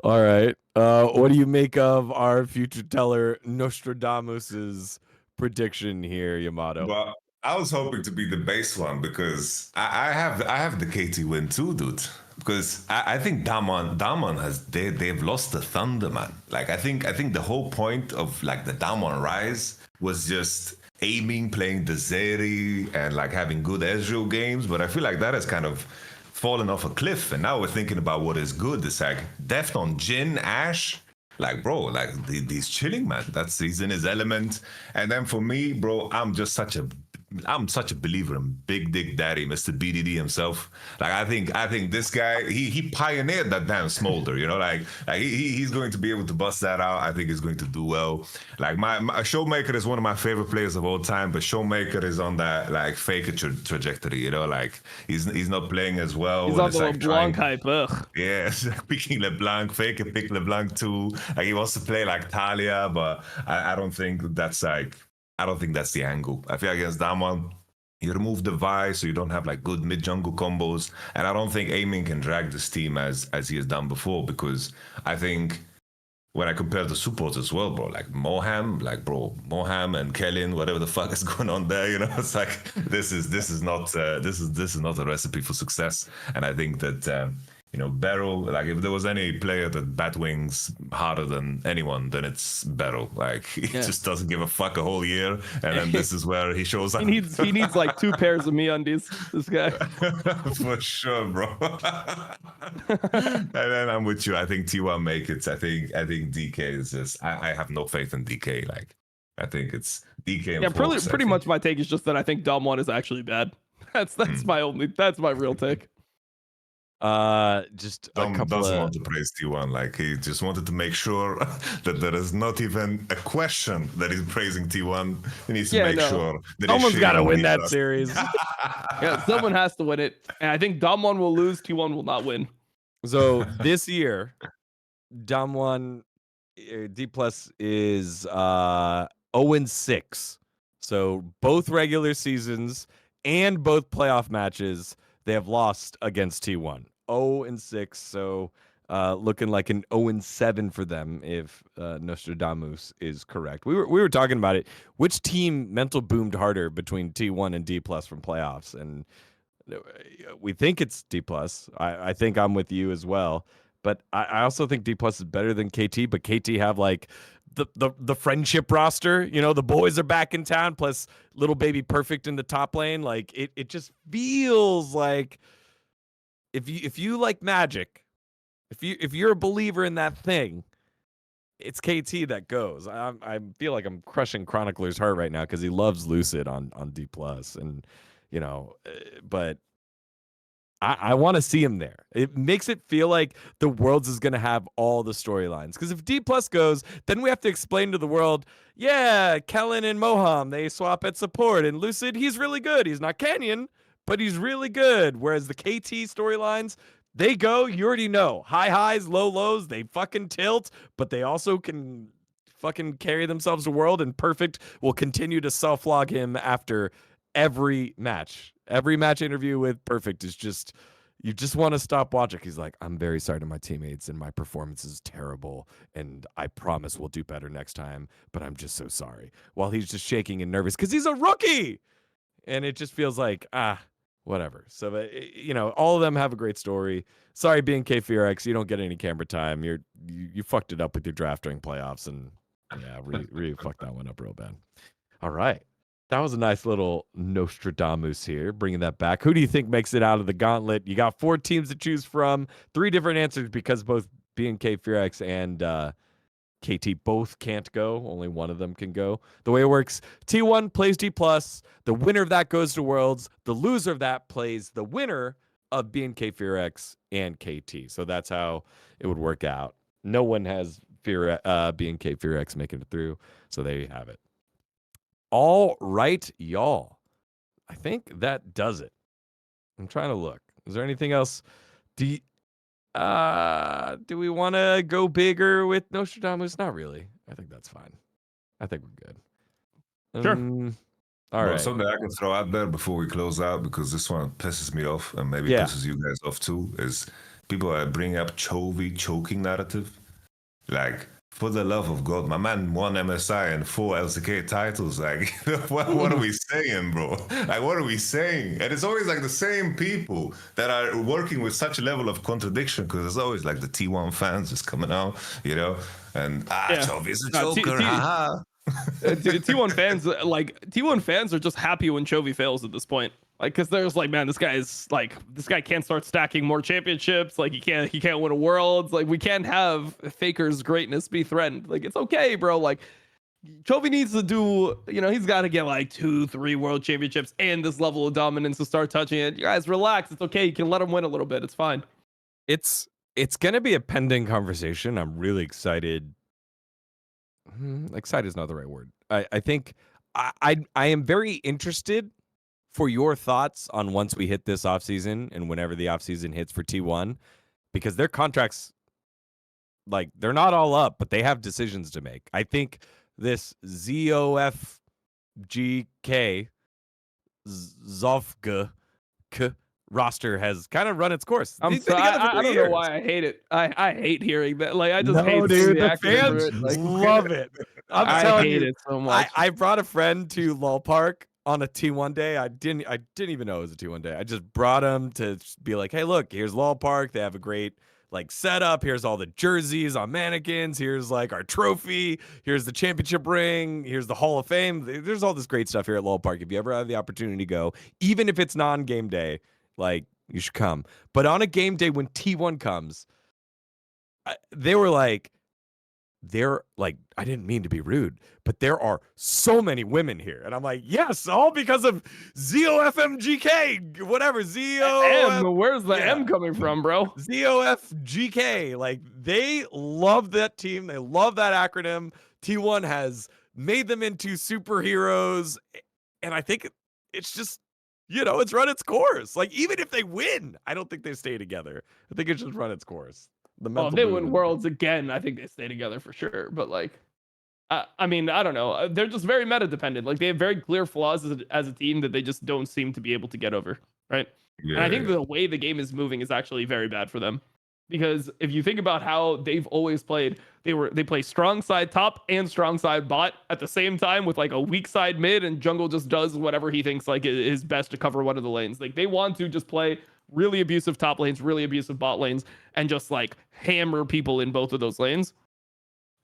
All right. What do you make of our future teller nostraDOMus's prediction here, Yamato? But I was hoping to be the base one because I have the KT win too, dude. Because I think Damon has they've lost the thunder, man. Like I think the whole point of like the Damon rise was just aiming, playing the Zeri, and like having good Ezreal games. But I feel like that has kind of fallen off a cliff, and now we're thinking about what is good. It's like Deft on Jin, Ash. Like, bro, like he's chilling, man. He's in his element. And then for me, bro, I'm such a believer in Big Dick Daddy, Mr. BDD himself. Like, I think this guy, he pioneered that damn smolder, you know, like he's going to be able to bust that out. I think he's going to do well. Like my Showmaker is one of my favorite players of all time, but Showmaker is on that like fake trajectory, you know, like he's not playing as well. He's on the LeBlanc hype. Ugh. Yeah, picking LeBlanc, fake and pick LeBlanc too. Like he wants to play like Talia, but I don't think that's like. I don't think that's the angle. I feel like against Damon, you remove the Vi, so you don't have like good mid jungle combos, and I don't think Aiming can drag this team as he has done before, because I think when I compare the supports as well, bro, like Moham and Kellyn, whatever the fuck is going on there, you know, it's like this is not a recipe for success, and I think that. You know, Beryl, like if there was any player that batwings harder than anyone, then it's Beryl. Like he just doesn't give a fuck a whole year, and then this is where he shows up. He needs like 2 pairs of MeUndies. This guy, for sure, bro. And then I'm with you. I think T1 make it. I think DK is just. I have no faith in DK. Like I think it's DK. Yeah, pretty much my take is just that I think Damwon is actually bad. That's my real take. Just Dom doesn't want to praise T1. Like he just wanted to make sure that there is not even a question that he's praising T1. He needs to make sure that someone's got to win that series. Yeah, someone has to win it, and I think Damwon will lose. T1 will not win. So this year, Damwon D plus is 0-6. So both regular seasons and both playoff matches they have lost against T1. 0-6, so looking like an 0-7 for them if nostraDOMus is correct. We were talking about it. Which team mental boomed harder between T1 and D plus from playoffs? And we think it's D plus. I think I'm with you as well. But I also think D plus is better than KT. But KT have like the friendship roster. You know, the boys are back in town. Plus little baby Perfect in the top lane. Like it just feels like. If you like Magic, if you're a believer in that thing, it's KT that goes. I feel like I'm crushing Chronicler's heart right now because he loves Lucid on D plus, and you know, but I want to see him there. It makes it feel like the Worlds is going to have all the storylines. Because if D plus goes, then we have to explain to the world, yeah, Kellyn and Moham, they swap at support, and Lucid, he's really good. He's not Canyon, but he's really good. Whereas the KT storylines, they go, you already know. High highs, low lows, they fucking tilt, but they also can fucking carry themselves to World, and Perfect will continue to self-log him after every match. Every match interview with Perfect is just, you just want to stop watching. He's like, I'm very sorry to my teammates, and my performance is terrible, and I promise we'll do better next time, but I'm just so sorry. While he's just shaking and nervous because he's a rookie. And it just feels like, whatever. So, you know, all of them have a great story. Sorry, being K4X, you don't get any camera time. You fucked it up with your draft during playoffs, and yeah, really fucked that one up real bad. All right. That was a nice little nostraDOMus here, bringing that back. Who do you think makes it out of the gauntlet? You got 4 teams to choose from, 3 different answers because both BNK4X and KT both can't go. Only one of them can go. The way it works, T1 plays D+. The winner of that goes to Worlds. The loser of that plays the winner of BNK4X and KT. So that's how it would work out. No one has BNK4X making it through. So there you have it. All right, y'all. I think that does it. I'm trying to look. Is there anything else? Do you, do we want to go bigger with nostraDOMus? Not really. I think that's fine. I think we're good. Sure. All Bro, right. something I can throw out there before we close out, because this one pisses me off and maybe Yeah. pisses you guys off too, is people are bringing up Chovy choking narrative. Like, for the love of God, my man won MSI and 4 LCK titles. Like, what are we saying, bro? Like, what are we saying? And it's always like the same people that are working with such a level of contradiction, because it's always like the T1 fans just coming out, you know, and Chovy's a joker, haha. T1 fans T1 fans are just happy when Chovy fails at this point. Like, because there's like, man, this guy can't start stacking more championships. Like, he can't win a worlds. Like, we can't have Faker's greatness be threatened. Like, it's okay, bro. Like, Chovy needs to do, he's got to get like 2-3 world championships and this level of dominance to start touching it. You guys relax. It's okay. You can let him win a little bit. It's fine. It's gonna be a pending conversation. I'm really excited. Excited is not the right word. I think I am very interested for your thoughts on once we hit this offseason and whenever the offseason hits for T1, because their contracts, like, they're not all up, but they have decisions to make. I think this ZOFGK Zofg roster has kind of run its course. I don't know why I hate it. I hate hearing that. Like, I just hate dude. the fans love it. I'm telling you, it so much. I brought a friend to Lol Park on a T1 day. I didn't even know it was a T1 day. I just brought him to be like, hey, look, here's Lol Park. They have a great like setup. Here's all the jerseys on mannequins. Here's like our trophy. Here's the championship ring. Here's the Hall of Fame. There's all this great stuff here at Lol Park. If you ever have the opportunity to go, even if it's non-game day, like, you should come. But on a game day when T1 comes, they're like, I didn't mean to be rude, but there are so many women here. And I'm like, yes, all because of ZOFMGK, whatever, M, where's the M coming from, bro? ZOFGK. Like, they love that team. They love that acronym. T1 has made them into superheroes. And I think it's just, it's run its course. Like, even if they win, I don't think they stay together. I think it should run its course. If they win worlds again, I think they stay together for sure. But like, I mean, I don't know. They're just very meta dependent. Like, they have very clear flaws as a team that they just don't seem to be able to get over, right? Yeah, and I think the way the game is moving is actually very bad for them, because if you think about how they've always played, they play strong side top and strong side bot at the same time with like a weak side mid, and jungle just does whatever he thinks like is best to cover one of the lanes. Like, they want to just play really abusive top lanes, really abusive bot lanes, and just like hammer people in both of those lanes.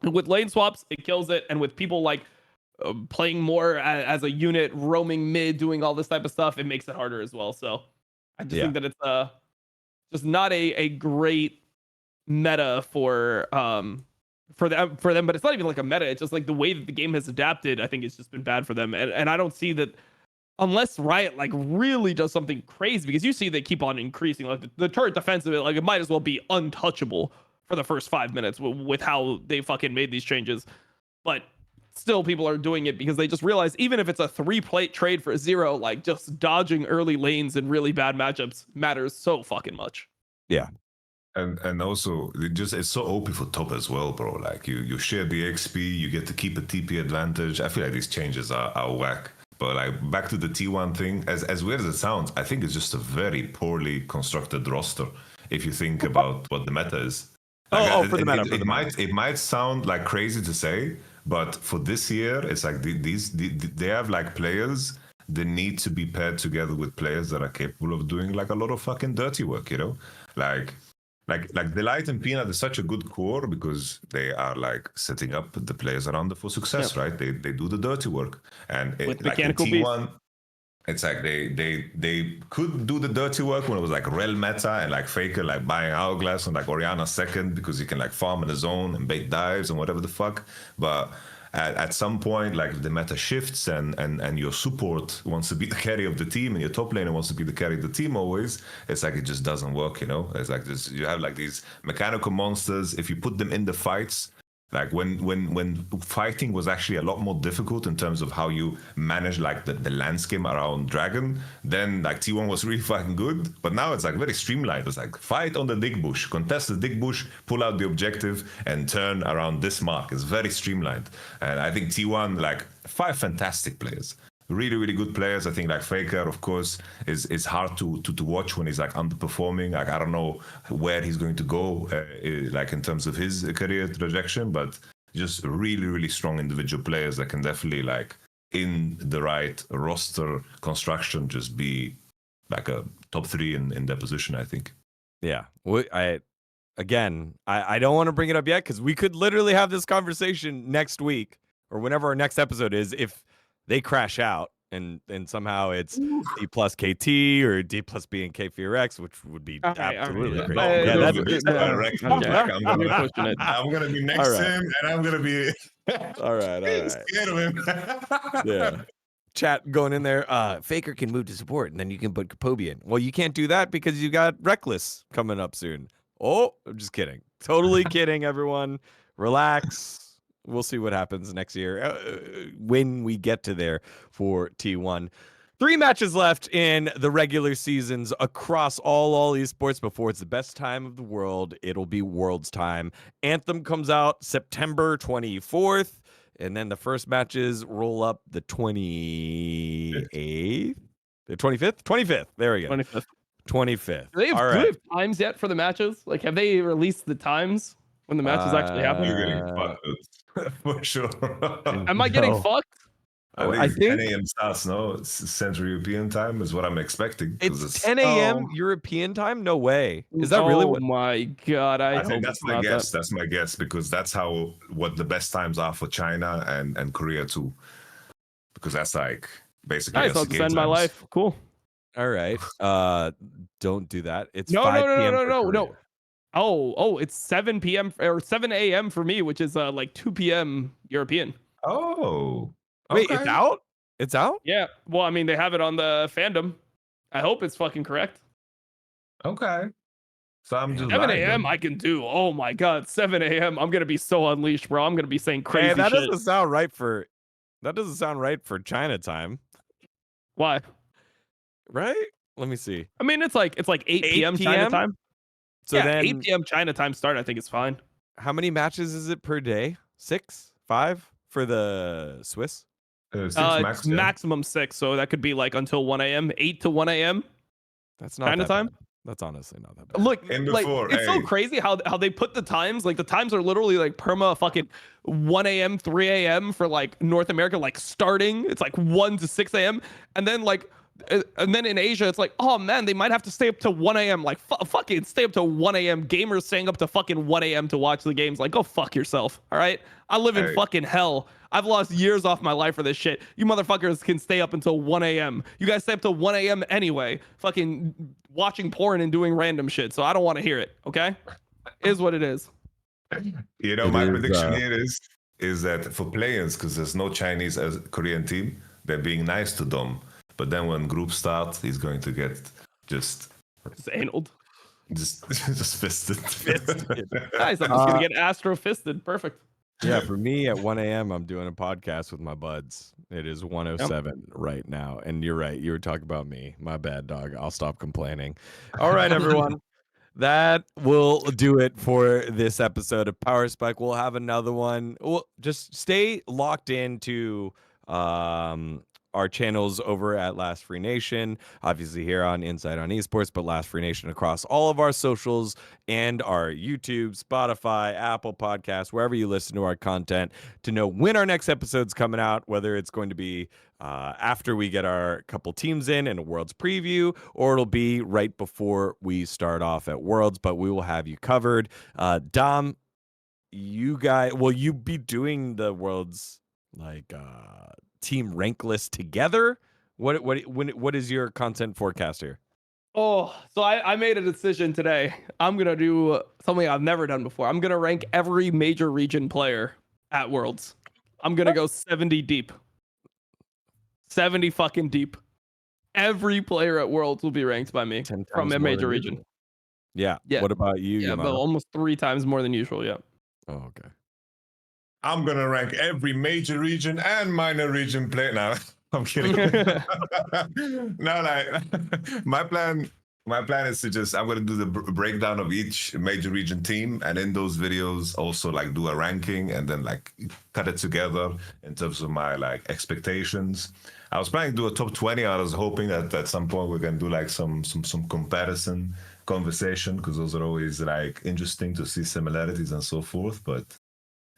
And with lane swaps, it kills it. And with people like playing more as a unit, roaming mid, doing all this type of stuff, it makes it harder as well. So I just think that it's just not a great meta for them. But it's not even like a meta. It's just like the way that the game has adapted. I think it's just been bad for them. And I don't see that, unless Riot like really does something crazy, because you see they keep on increasing. Like, the turret defense of it, like, it might as well be untouchable for the first 5 minutes with how they fucking made these changes. But still, people are doing it because they just realize, even if it's a 3-plate trade for 0, like, just dodging early lanes in really bad matchups matters so fucking much. Yeah. And also, it's so OP for top as well, bro. Like, you share the XP, you get to keep a TP advantage. I feel like these changes are whack. But like, back to the T1 thing, as weird as it sounds, I think it's just a very poorly constructed roster if you think about what the meta is. Like, for the meta. It might sound like crazy to say, but for this year, it's like they have like players that need to be paired together with players that are capable of doing like a lot of fucking dirty work, Like Delight and Peanut is such a good core because they are like setting up the players around them for success, right? They do the dirty work, and with like mechanical T1, it's like they could do the dirty work when it was like real meta and like Faker like buying Hourglass and like Orianna second because he can like farm in the zone and bait dives and whatever the fuck, but at some point, like, the meta shifts and your support wants to be the carry of the team and your top laner wants to be the carry of the team always. It's like, it just doesn't work, It's like this, you have like these mechanical monsters. If you put them in the fights, Like when fighting was actually a lot more difficult in terms of how you manage like the landscape around Dragon, then like T1 was really fucking good. But now it's like very streamlined. It's like fight on the dig bush, contest the dig bush, pull out the objective, and turn around this mark. It's very streamlined. And I think T1, like 5 fantastic players. Really, really good players. I think like Faker, of course, is hard to watch when he's like underperforming. Like I don't know where he's going to go, like in terms of his career trajectory, but just really, really strong individual players that can definitely like in the right roster construction just be like a top 3 in their position. I think. Yeah, I don't want to bring it up yet because we could literally have this conversation next week or whenever our next episode is if they crash out and somehow it's D plus KT or D plus B and K for your X, which would be absolutely crazy. I'm gonna be next to him, and I'm gonna be all right. Scared of him. Yeah. Chat going in there. Faker can move to support, and then you can put Capobian. Well, you can't do that because you got Reckless coming up soon. Oh, I'm just kidding. Totally kidding, everyone. Relax. We'll see what happens next year when we get to there for T1. 3 matches left in the regular seasons across all esports before it's the best time of the world. It'll be Worlds time. Anthem comes out September 24th, and then the first matches roll up the 28th, the 25th, 25th. There we go. 25th. Do they have times yet for the matches? Like, have they released the times when the matches actually happen? You're getting fucked for sure. Am I getting fucked? I think 10 a.m. starts, no? Central European time is what I'm expecting. It's 10 a.m. European time? No way. Is that really what? Oh my god! I think that's my guess. That's my guess because that's what the best times are for China and Korea too. Because that's like basically. Nice. I'll spend my life. Cool. All right. Don't do that. It's no. 5 p.m. No. Oh, it's 7 p.m. or 7 a.m. for me, which is like 2 p.m. European. Oh. Wait, it's out? It's out? Yeah. Well, I mean, they have it on the fandom. I hope it's fucking correct. Okay. So I'm just 7 a.m. I can do. Oh my god, 7 a.m. I'm gonna be so unleashed, bro. I'm gonna be saying crazy shit. That doesn't sound right for China time. Why? Right? Let me see. I mean, it's like 8 p.m. China time. So yeah, then 8 p.m. China time start. I think it's fine. How many matches is it per day? 6? 5 for the Swiss? 6 max, maximum 6, so that could be like until 1 a.m. 8 to 1 a.m. That's not China time. Bad. That's honestly not that bad. Look, like, it's so crazy how they put the times. Like the times are literally like perma fucking 1 a.m., 3 a.m. for like North America. Like starting, it's like 1 to 6 a.m. And then in Asia, it's like, oh man, they might have to stay up to 1 a.m. Like fucking stay up to 1 a.m. Gamers staying up to fucking 1 a.m. to watch the games. Like, go fuck yourself. All right, I live in fucking hell. I've lost years off my life for this shit. You motherfuckers can stay up until 1 a.m. You guys stay up till 1 a.m. anyway, fucking watching porn and doing random shit. So I don't want to hear it, okay? Is what it is. You know, my prediction here is that for players, because there's no Chinese as Korean team, they're being nice to Dom. But then when group start, he's going to get just anal. Just fisted. Nice, I'm just going to get astro-fisted. Perfect. Yeah, for me at 1 a.m., I'm doing a podcast with my buds. It is 1:07 right now. And you're right. You were talking about me. My bad, dog. I'll stop complaining. All right, everyone. That will do it for this episode of Power Spike. We'll have another one. We'll just stay locked into our channels over at Last Free Nation, obviously here on Inside on Esports, but Last Free Nation across all of our socials and our YouTube, Spotify, Apple Podcasts, wherever you listen to our content, to know when our next episode's coming out, whether it's going to be after we get our couple teams in and a Worlds preview, or it'll be right before we start off at Worlds, but we will have you covered. Dom, will you be doing the Worlds like team rank list together? What is your content forecast here? Oh, so I made a decision today. I'm gonna do something I've never done before. I'm gonna rank every major region player at Worlds. I'm gonna go 70 deep. 70 fucking deep. Every player at Worlds will be ranked by me from a major region. Yeah. What about you? Yeah, but almost 3 times more than usual. Yeah. Oh, okay. I'm gonna rank every major region and minor region play. Now, I'm kidding. No, like my plan. My plan is to I'm gonna do the breakdown of each major region team, and in those videos also like do a ranking and then like cut it together in terms of my like expectations. I was planning to do a top 20. I was hoping that at some point we're gonna do like some comparison conversation, because those are always like interesting to see similarities and so forth. But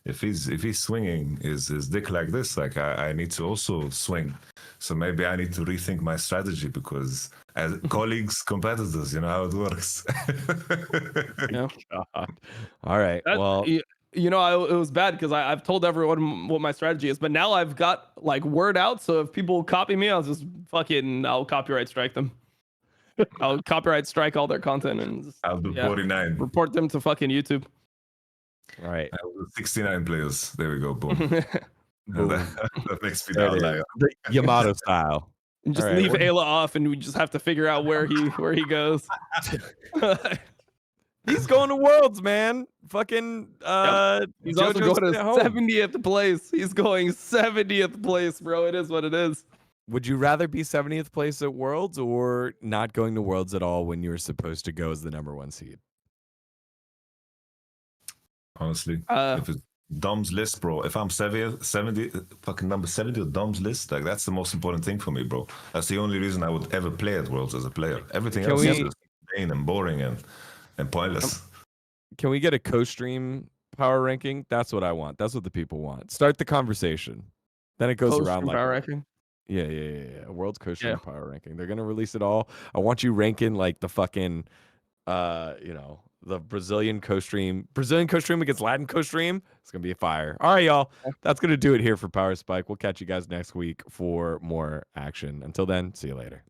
if he's swinging his dick like this, like I need to also swing. So maybe I need to rethink my strategy, because as colleagues, competitors, you know how it works. Yeah. God. All right. Well, you know, it was bad because I've told everyone what my strategy is, but now I've got like word out. So if people copy me, I'll copyright strike them. I'll copyright strike all their content and just, I'll do 49. Report them to fucking YouTube. all right. I will do 69 players. There we go. Boom. Boom. That makes me There the it is. outlier. The Yamato style. And just All right. leave Ayla off, and we just have to figure out where he goes. He's going to Worlds, man. Fucking He's also JoJo's going to at home. 70th place. He's going 70th place, bro. It is what it is. Would you rather be 70th place at Worlds or not going to Worlds at all when you were supposed to go as the #1 seed? Honestly, if it's Dom's list, bro. If I'm 70, fucking number 70 of Dom's list, like that's the most important thing for me, bro. That's the only reason I would ever play at Worlds as a player. Everything else is just vain and boring and pointless. Can we get a co-stream power ranking? That's what I want. That's what the people want. Start the conversation. Then it goes around like power ranking. Yeah. World's co-stream power ranking. They're gonna release it all. I want you ranking like the fucking the Brazilian co-stream against Latin co-stream. It's gonna be a fire. All right, y'all. That's gonna do it here for Power Spike. We'll catch you guys next week for more action. Until then, see you later.